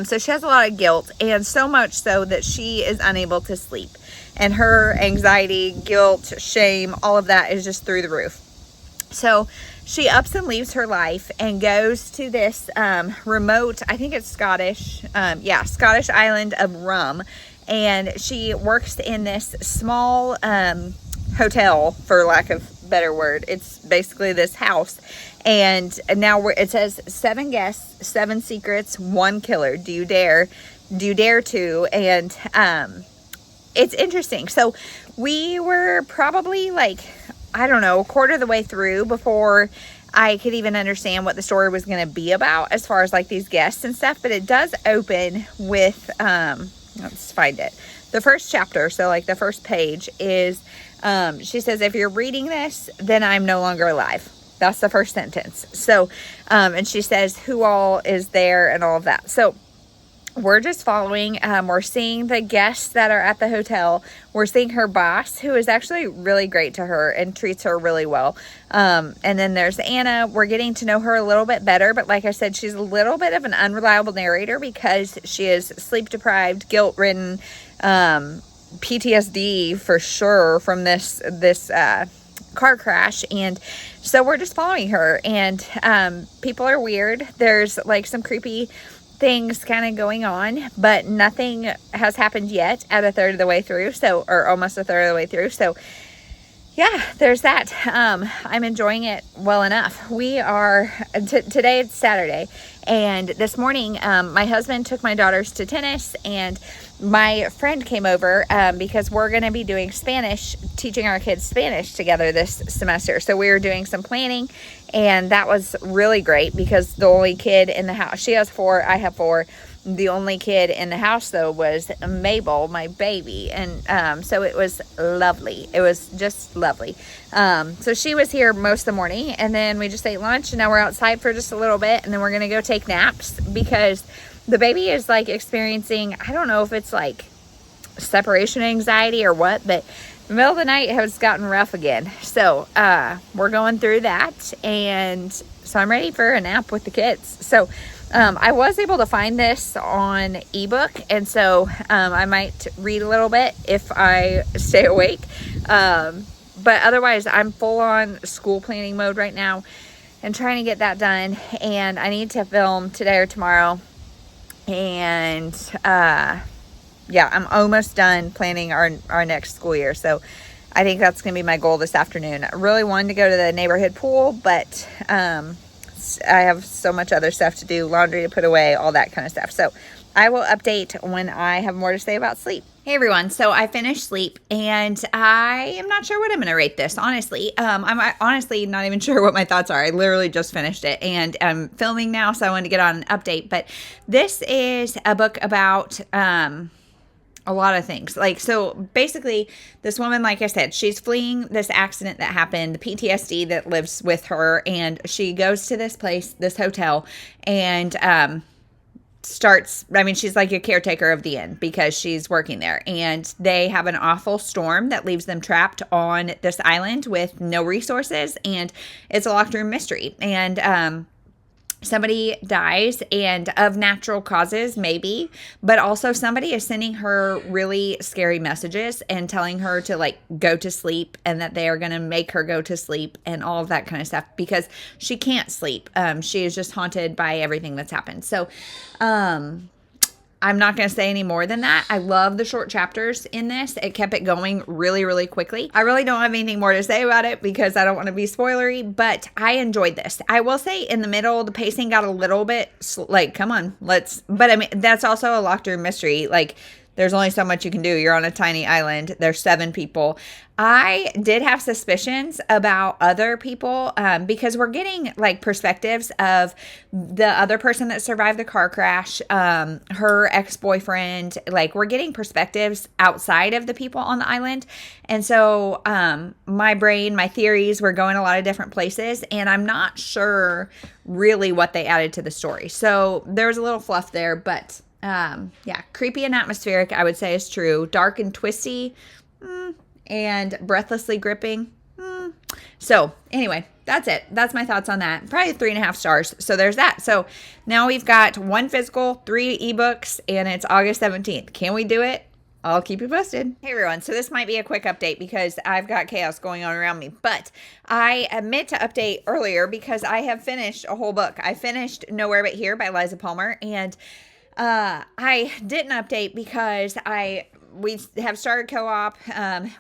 So she has a lot of guilt, and so much so that she is unable to sleep. And her anxiety, guilt, shame, all of that is just through the roof. So she ups and leaves her life and goes to this remote, I think it's Scottish, Scottish island of Rum. And she works in this small hotel, for lack of a better word. It's basically this house. And now it says 7 guests, 7 secrets, 1 killer. Do you dare? Do you dare to? And it's interesting. So we were probably like, I don't know, a quarter of the way through before I could even understand what the story was going to be about as far as like these guests and stuff. But it does open with, let's find it. The first chapter, so like the first page is, she says, if you're reading this, then I'm no longer alive. That's the first sentence. So, and she says who all is there and all of that. So we're just following, we're seeing the guests that are at the hotel. We're seeing her boss, who is actually really great to her and treats her really well. And then there's Anna. We're getting to know her a little bit better. But like I said, she's a little bit of an unreliable narrator because she is sleep deprived, guilt ridden, PTSD for sure from this car crash. And so we're just following her, and people are weird. There's like some creepy things kind of going on, but nothing has happened yet at a third of the way through, or almost a third of the way through. So yeah, there's that. I'm enjoying it well enough. We are today, it's Saturday, and this morning my husband took my daughters to tennis, and my friend came over because we're going to be doing Spanish, teaching our kids Spanish together this semester. So we were doing some planning, and that was really great because the only kid in the house, she has 4, I have 4. The only kid in the house, though, was Mabel, my baby. And so it was lovely. It was just lovely. So she was here most of the morning, and then we just ate lunch, and now we're outside for just a little bit, and then we're going to go take naps because the baby is like experiencing, I don't know if it's like separation anxiety or what, but the middle of the night has gotten rough again. So we're going through that, and so I'm ready for a nap with the kids. So I was able to find this on ebook, and so I might read a little bit if I stay awake. But otherwise, I'm full on school planning mode right now and trying to get that done. And I need to film today or tomorrow. And yeah, I'm almost done planning our next school year. So I think that's going to be my goal this afternoon. I really wanted to go to the neighborhood pool, but I have so much other stuff to do, laundry to put away, all that kind of stuff. So I will update when I have more to say about sleep. Hey everyone, so I finished sleep, and I am not sure what I'm going to rate this, honestly. I'm honestly not even sure what my thoughts are. I literally just finished it, and I'm filming now, so I wanted to get on an update. But this is a book about a lot of things. Like, so basically, this woman, like I said, she's fleeing this accident that happened, the PTSD that lives with her, and she goes to this place, this hotel, and she's like a caretaker of the inn because she's working there, and they have an awful storm that leaves them trapped on this island with no resources, and it's a locked room mystery. And somebody dies, and of natural causes, maybe, but also somebody is sending her really scary messages and telling her to like go to sleep, and that they are going to make her go to sleep and all of that kind of stuff because she can't sleep. She is just haunted by everything that's happened. So, I'm not going to say any more than that. I love the short chapters in this. It kept it going really, really quickly. I really don't have anything more to say about it because I don't want to be spoilery, but I enjoyed this. I will say in the middle, the pacing got a little bit like, come on, but I mean, that's also a locked room mystery. Like, there's only so much you can do. You're on a tiny island. There's 7 people. I did have suspicions about other people because we're getting like perspectives of the other person that survived the car crash, her ex-boyfriend. Like, we're getting perspectives outside of the people on the island. And so my brain, my theories were going a lot of different places, and I'm not sure really what they added to the story. So there's a little fluff there, but yeah, creepy and atmospheric, I would say, is true. Dark and twisty, and breathlessly gripping. So anyway, that's it. That's my thoughts on that. Probably 3.5 stars. So there's that. So now we've got 1 physical, 3 ebooks, and it's August 17th. Can we do it? I'll keep you posted. Hey everyone, so this might be a quick update because I've got chaos going on around me, but I meant to update earlier because I have finished a whole book. I finished Nowhere But Here by Liza Palmer, and I didn't update because we have started co-op.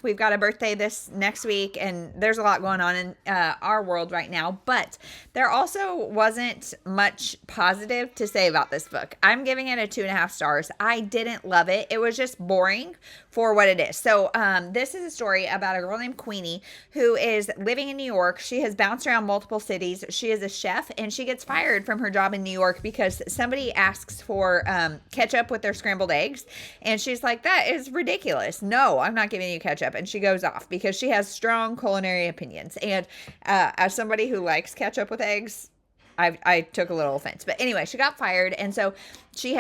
We've got a birthday this next week, and there's a lot going on in our world right now, but there also wasn't much positive to say about this book. I'm giving it a 2.5 stars. I didn't love it. It was just boring for what it is. So this is a story about a girl named Queenie who is living in New York. She has bounced around multiple cities. She is a chef, and she gets fired from her job in New York because somebody asks for ketchup with their scrambled eggs, and she's like, that is ridiculous. No, I'm not giving you ketchup. And she goes off because she has strong culinary opinions. And as somebody who likes ketchup with eggs, I took a little offense. But anyway, she got fired, and so she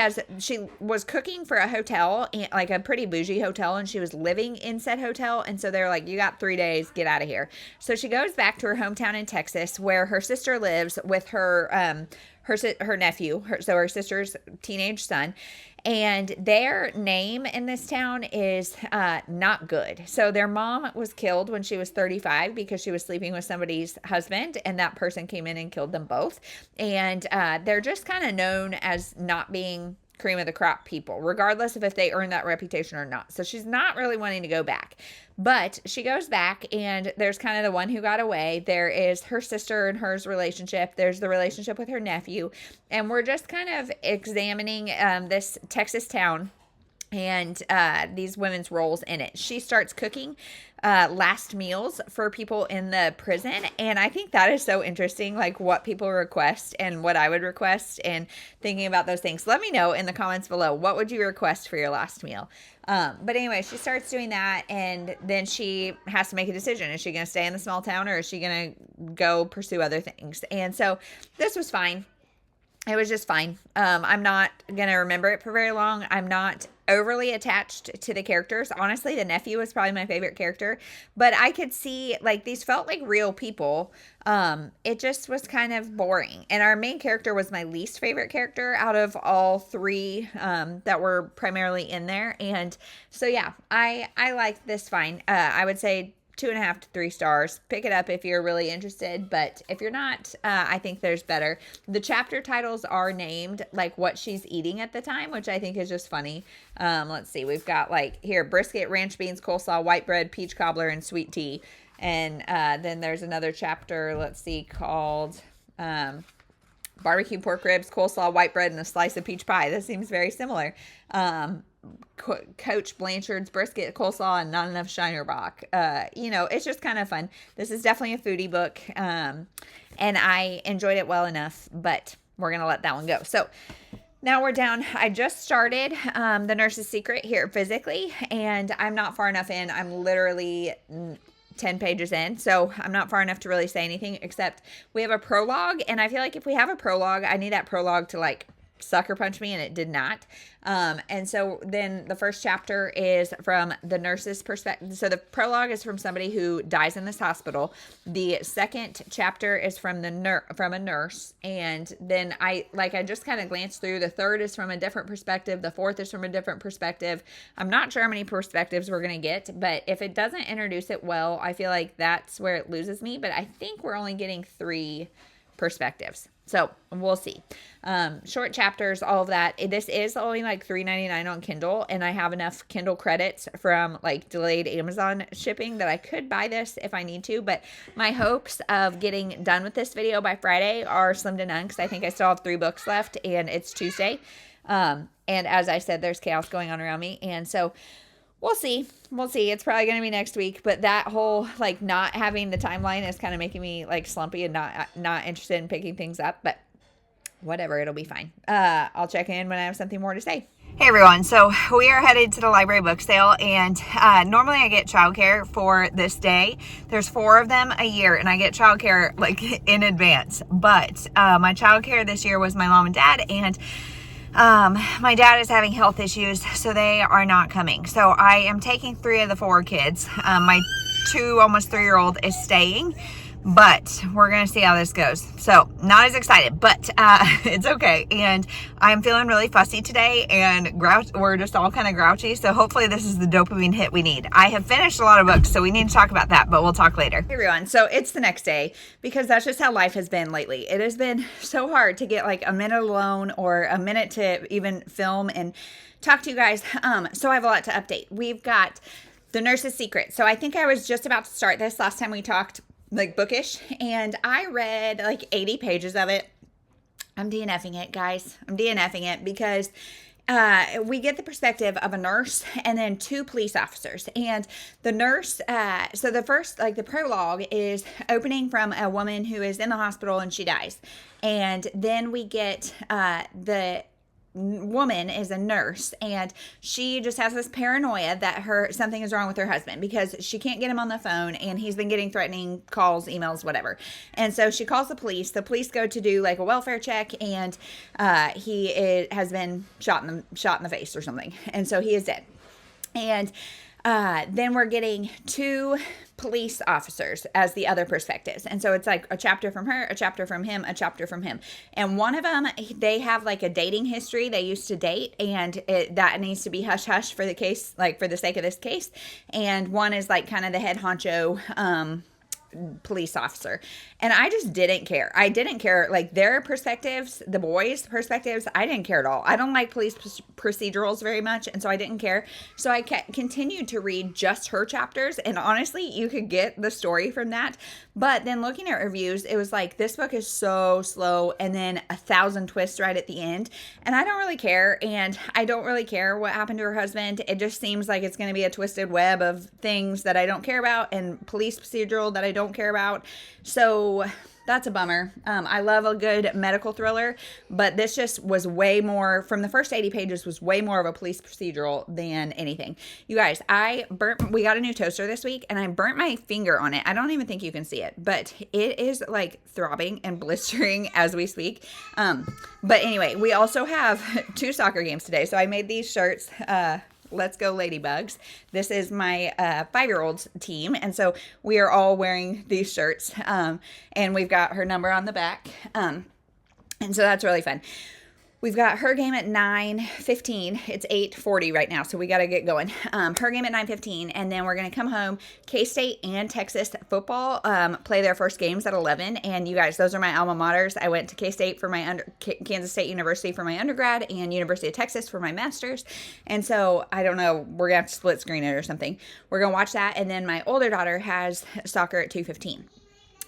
was cooking for a hotel, like a pretty bougie hotel, and she was living in said hotel, and so they're like, you got 3 days, get out of here. So she goes back to her hometown in Texas where her sister lives with her nephew, so her sister's teenage son, and their name in this town is not good. So their mom was killed when she was 35 because she was sleeping with somebody's husband, and that person came in and killed them both. And they're just kind of known as not being cream of the crop people, regardless of if they earn that reputation or not. So she's not really wanting to go back. But she goes back, and there's kind of the one who got away. There is her sister and hers relationship. There's the relationship with her nephew. And we're just kind of examining this Texas town and these women's roles in it. She starts cooking last meals for people in the prison, and I think that is so interesting, like what people request and what I would request, and thinking about those things. Let me know in the comments below, what would you request for your last meal? But anyway, she starts doing that, and then she has to make a decision. Is she going to stay in the small town, or is she going to go pursue other things? And so this was fine. It was just fine. I'm not going to remember it for very long. I'm not overly attached to the characters. Honestly, the nephew was probably my favorite character, but I could see, like, these felt like real people. It just was kind of boring. And our main character was my least favorite character out of all 3 that were primarily in there. And so, yeah, I liked this fine. I would say 2.5 to 3 stars. Pick it up if you're really interested, but if you're not, I think there's better. The chapter titles are named like what she's eating at the time, which I think is just funny. Let's see, we've got like here, brisket, ranch beans, coleslaw, white bread, peach cobbler, and sweet tea. And then there's another chapter, let's see, called barbecue pork ribs, coleslaw, white bread, and a slice of peach pie. This seems very similar. Coach Blanchard's brisket, coleslaw, and not enough Shiner Rock. It's just kind of fun. This is definitely a foodie book, and I enjoyed it well enough, but we're going to let that one go. So now we're down. I just started The Nurse's Secret here physically, and I'm not far enough in. I'm literally 10 pages in, so I'm not far enough to really say anything, except we have a prologue, and I feel like if we have a prologue, I need that prologue to like sucker punch me, and it did not. And so then the first chapter is from the nurse's perspective. So the prologue is from somebody who dies in this hospital. The second chapter is from from a nurse, and then I just kind of glanced through. The third is from a different perspective. The fourth is from a different perspective. I'm not sure how many perspectives we're going to get, but if it doesn't introduce it well, I feel like that's where it loses me. But I think we're only getting 3 perspectives. So we'll see. Short chapters, all of that. This is only like $3.99 on Kindle, and I have enough Kindle credits from like delayed Amazon shipping that I could buy this if I need to. But my hopes of getting done with this video by Friday are slim to none, because I think I still have 3 books left, and it's Tuesday. And as I said, there's chaos going on around me, and so we'll see. It's probably going to be next week, but that whole like not having the timeline is kind of making me like slumpy and not interested in picking things up, but whatever, it'll be fine. I'll check in when I have something more to say. Hey everyone, so we are headed to the library book sale, and normally I get childcare for this day. There's 4 of them a year, and I get childcare like in advance, but my childcare this year was my mom and dad, and my dad is having health issues, so they are not coming. So I am taking 3 of the 4 kids. My 2 almost 3-year-old is staying, but we're going to see how this goes. So not as excited, but it's okay. And I'm feeling really fussy today, and we're just all kind of grouchy. So hopefully this is the dopamine hit we need. I have finished a lot of books, so we need to talk about that, but we'll talk later. Hey everyone, so it's the next day, because that's just how life has been lately. It has been so hard to get like a minute alone or a minute to even film and talk to you guys. So I have a lot to update. We've got The Nurse's Secret. So I think I was just about to start this last time we talked, like bookish, and I read like 80 pages of it. I'm DNFing it, guys. I'm DNFing it because we get the perspective of a nurse and then two police officers. And the nurse, so the first, like the prologue is opening from a woman who is in the hospital and she dies. And then we get the woman is a nurse, and she just has this paranoia that something is wrong with her husband because she can't get him on the phone, and he's been getting threatening calls, emails, whatever. And so she calls the police. The police go to do like a welfare check, and he has been shot in the face or something, and so he is dead. And then we're getting two police officers as the other perspectives. And so it's like a chapter from her, a chapter from him, a chapter from him. And one of them, they have like a dating history. They used to date, and that needs to be hush hush for the case, like for the sake of this case. And one is like kind of the head honcho, police officer. And I just didn't care. I didn't care, like their perspectives, the boys' perspectives, I didn't care at all. I don't like police procedurals very much, and so I didn't care. So I continued to read just her chapters, and honestly, you could get the story from that. But then looking at reviews, it was like, this book is so slow, and then 1,000 twists right at the end, and I don't really care, and I don't really care what happened to her husband. It just seems like it's going to be a twisted web of things that I don't care about, and police procedural that I don't care about. So that's a bummer. I love a good medical thriller, but this just was way more, from the first 80 pages, was way more of a police procedural than anything. You guys, we got a new toaster this week, and I burnt my finger on it. I don't even think you can see it, but it is like throbbing and blistering as we speak. But anyway, we also have 2 soccer games today. So I made these shirts, Let's Go Ladybugs. This is my 5-year-old's team, and so we are all wearing these shirts, and we've got her number on the back, and so that's really fun. We've got her game at 9:15. It's 8:40 right now, so we got to get going. Her game at 9:15, and then we're going to come home. K-State and Texas football play their first games at 11, and you guys, those are my alma maters. I went to K-State for my Kansas State University for my undergrad, and University of Texas for my master's, and so I don't know, we're going to have to split screen it or something. We're going to watch that, and then my older daughter has soccer at 2:15.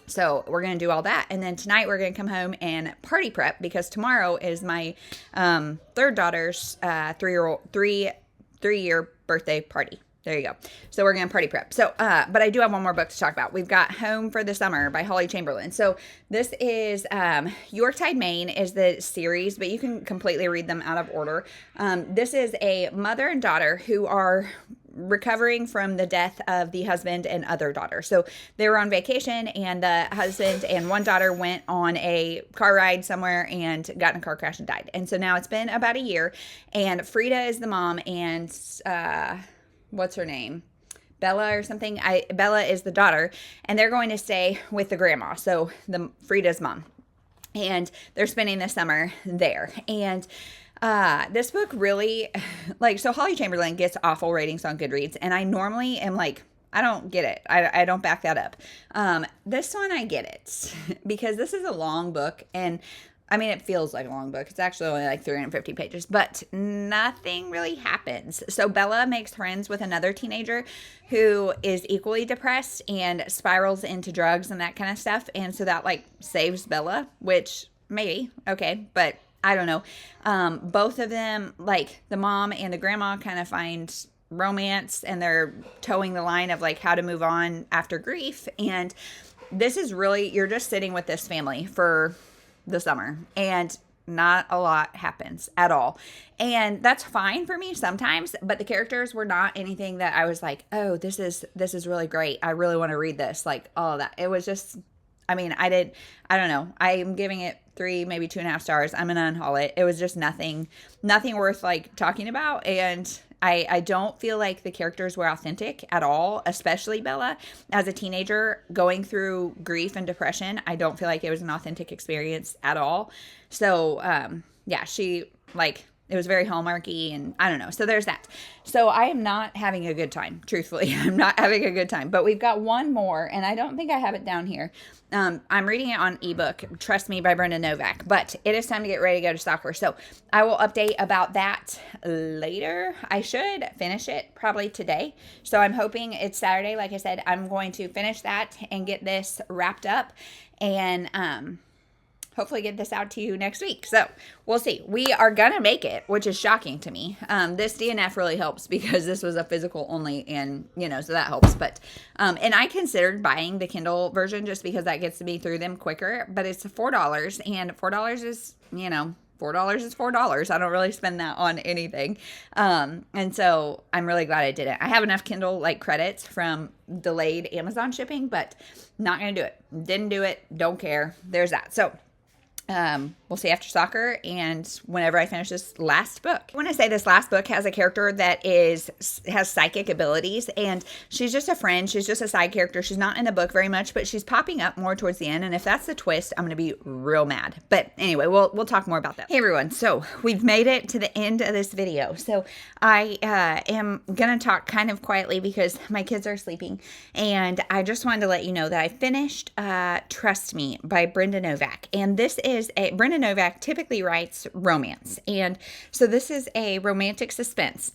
So we're going to do all that. And then tonight we're going to come home and party prep, because tomorrow is my third daughter's 3-year birthday party. There you go. So we're going to party prep. So, but I do have one more book to talk about. We've got Home for the Summer by Holly Chamberlain. So this is Yorktide, Maine is the series, but you can completely read them out of order. This is a mother and daughter who are recovering from the death of the husband and other daughter. So they were on vacation, and the husband and one daughter went on a car ride somewhere and got in a car crash and died. And so now it's been about a year, and Frida is the mom, and what's her name? Bella or something. Bella is the daughter, and they're going to stay with the grandma. So Frida's mom, and they're spending the summer there. And this book really, like, so Holly Chamberlain gets awful ratings on Goodreads, and I normally am like, I don't get it. I don't back that up. This one, I get it, because this is a long book, and I mean, it feels like a long book. It's actually only like 350 pages, but nothing really happens. So Bella makes friends with another teenager who is equally depressed and spirals into drugs and that kind of stuff. And so that like saves Bella, which maybe, okay, but I don't know. Both of them, like the mom and the grandma, kind of find romance, and they're towing the line of like how to move on after grief. And this is really, you're just sitting with this family for the summer, and not a lot happens at all. And that's fine for me sometimes, but the characters were not anything that I was like, oh, this is really great. I really want to read this. Like all of that. It was just, I mean, I don't know. I'm giving it 3, maybe 2.5 stars. I'm going to unhaul it. It was just nothing worth like talking about. And I don't feel like the characters were authentic at all, especially Bella as a teenager going through grief and depression. I don't feel like it was an authentic experience at all. So, yeah, she, like, it was very Hallmarky, and I don't know. So there's that. So I am not having a good time, truthfully. I'm not having a good time. But we've got one more, and I don't think I have it down here. I'm reading it on ebook, Trust Me by Brenda Novak. But it is time to get ready to go to soccer. So I will update about that later. I should finish it probably today. So I'm hoping it's Saturday. Like I said, I'm going to finish that and get this wrapped up. And hopefully get this out to you next week. So we'll see. We are going to make it, which is shocking to me. This DNF really helps because this was a physical only, and, you know, so that helps. But, and I considered buying the Kindle version just because that gets me through them quicker, but it's $4, and $4 is, you know, $4 is $4. I don't really spend that on anything. And so I'm really glad I didn't. I have enough Kindle like credits from delayed Amazon shipping, but not going to do it. Didn't do it. Don't care. There's that. So, we'll see after soccer and whenever I finish this last book. When I say this last book has a character that has psychic abilities, and she's just a friend. She's just a side character. She's not in the book very much, but she's popping up more towards the end. And if that's the twist, I'm going to be real mad. But anyway, we'll talk more about that. Hey everyone. So we've made it to the end of this video. So I am going to talk kind of quietly because my kids are sleeping. And I just wanted to let you know that I finished Trust Me by Brenda Novak. And this is Brenda Novak typically writes romance. And so this is a romantic suspense,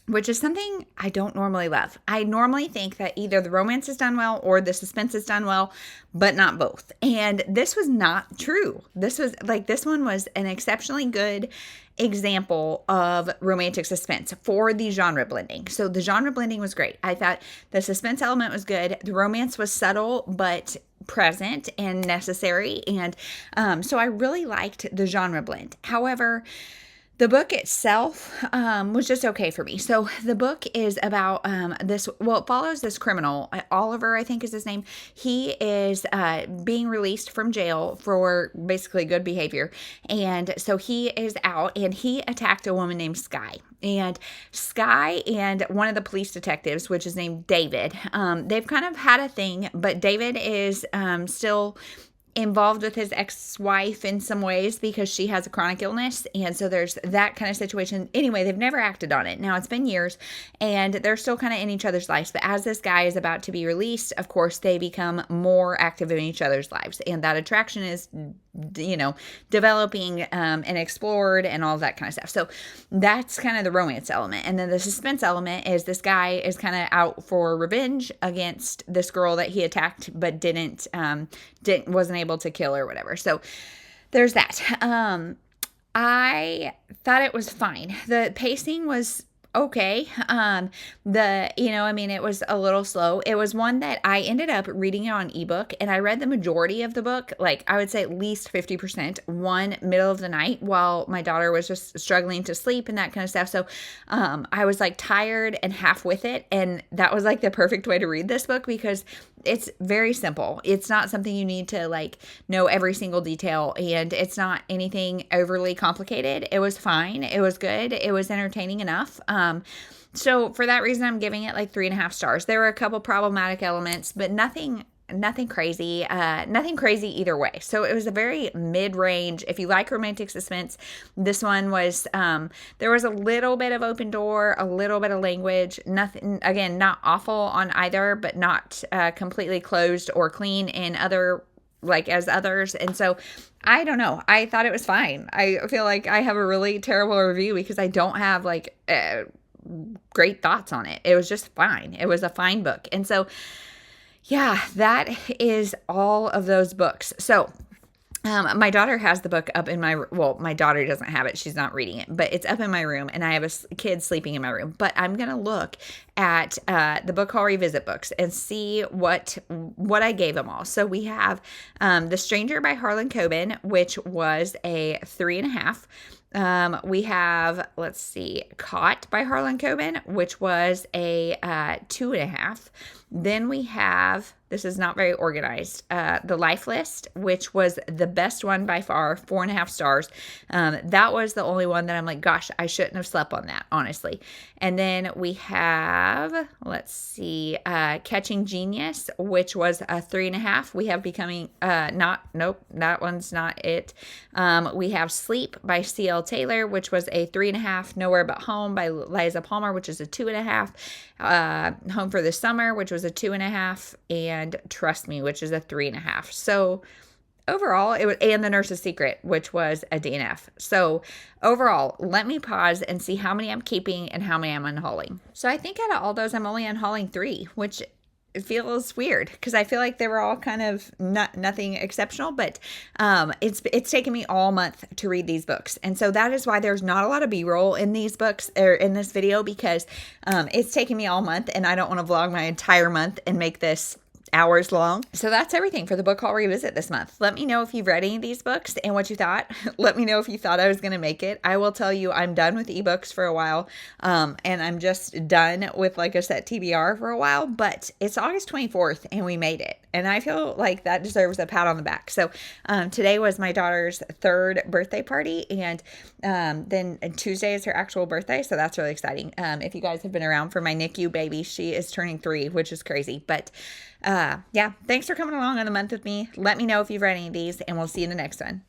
which is something I don't normally love. I normally think that either the romance is done well or the suspense is done well, but not both. And this was not true. This one was an exceptionally good example of romantic suspense for the genre blending. So the genre blending was great. I thought the suspense element was good. The romance was subtle, but present and necessary. And so I really liked the genre blend. However, the book itself was just okay for me. So the book is about it follows this criminal, Oliver, I think is his name. He is being released from jail for basically good behavior. And so he is out, and he attacked a woman named Skye. And Skye and one of the police detectives, which is named David, they've kind of had a thing, but David is still involved with his ex-wife in some ways because she has a chronic illness, and so there's that kind of situation. Anyway, they've never acted on it. Now it's been years, and they're still kind of in each other's lives, but as this guy is about to be released, of course they become more active in each other's lives, and that attraction is, you know, developing and explored and all that kind of stuff. So that's kind of the romance element. And then the suspense element is this guy is kind of out for revenge against this girl that he attacked but wasn't able to kill or whatever. So there's that. I thought it was fine. The pacing was okay. It was a little slow. It was one that I ended up reading it on ebook, and I read the majority of the book, like I would say at least 50%, one middle of the night while my daughter was just struggling to sleep and that kind of stuff. So I was like tired and half with it, and that was like the perfect way to read this book because it's very simple. It's not something you need to like know every single detail, and it's not anything overly complicated. It was fine. It was good. It was entertaining enough. So for that reason, I'm giving it like 3.5 stars. There were a couple problematic elements, but nothing crazy, nothing crazy either way. So it was a very mid-range. If you like romantic suspense, this one was, there was a little bit of open door, a little bit of language, nothing, again, not awful on either, but not completely closed or clean in other, like as others. And so I don't know. I thought it was fine. I feel like I have a really terrible review because I don't have like great thoughts on it. It was just fine. It was a fine book. And so yeah, that is all of those books. So my daughter has the book up in my daughter doesn't have it. She's not reading it, but it's up in my room, and I have a kid sleeping in my room. But I'm going to look at the Book Haul Revisit books and see what I gave them all. So we have The Stranger by Harlan Coben, which was a 3.5. We have, Caught by Harlan Coben, which was a 2.5. Then we have, this is not very organized, the Life List, which was the best one by far, 4.5 stars. That was the only one that I'm like, gosh, I shouldn't have slept on that, honestly. And then we have, let's see, Catching Genius, which was a 3.5. We have Becoming, nope, that one's not it. We have Sleep by C.L. Taylor, which was a 3.5. Nowhere But Home by Liza Palmer, which is a 2.5. Home for the Summer, which was a 2.5, and Trust Me, which is a 3.5. So overall, it was, and The Nurse's Secret, which was a DNF. So overall, let me pause and see how many I'm keeping and how many I'm unhauling. So I think out of all those, I'm only unhauling 3, which it feels weird because I feel like they were all kind of nothing exceptional, but it's taken me all month to read these books. And so that is why there's not a lot of B-roll in these books or in this video, because it's taken me all month and I don't want to vlog my entire month and make this hours long. So that's everything for the book haul revisit this month. Let me know if you've read any of these books and what you thought. Let me know if you thought I was going to make it. I will tell you I'm done with ebooks for a while, and I'm just done with like a set TBR for a while, but it's August 24th and we made it. And I feel like that deserves a pat on the back. So today was my daughter's 3rd birthday party, and then Tuesday is her actual birthday. So that's really exciting. If you guys have been around for my NICU baby, she is turning 3, which is crazy. But yeah, thanks for coming along on the month with me. Let me know if you've read any of these, and we'll see you in the next one.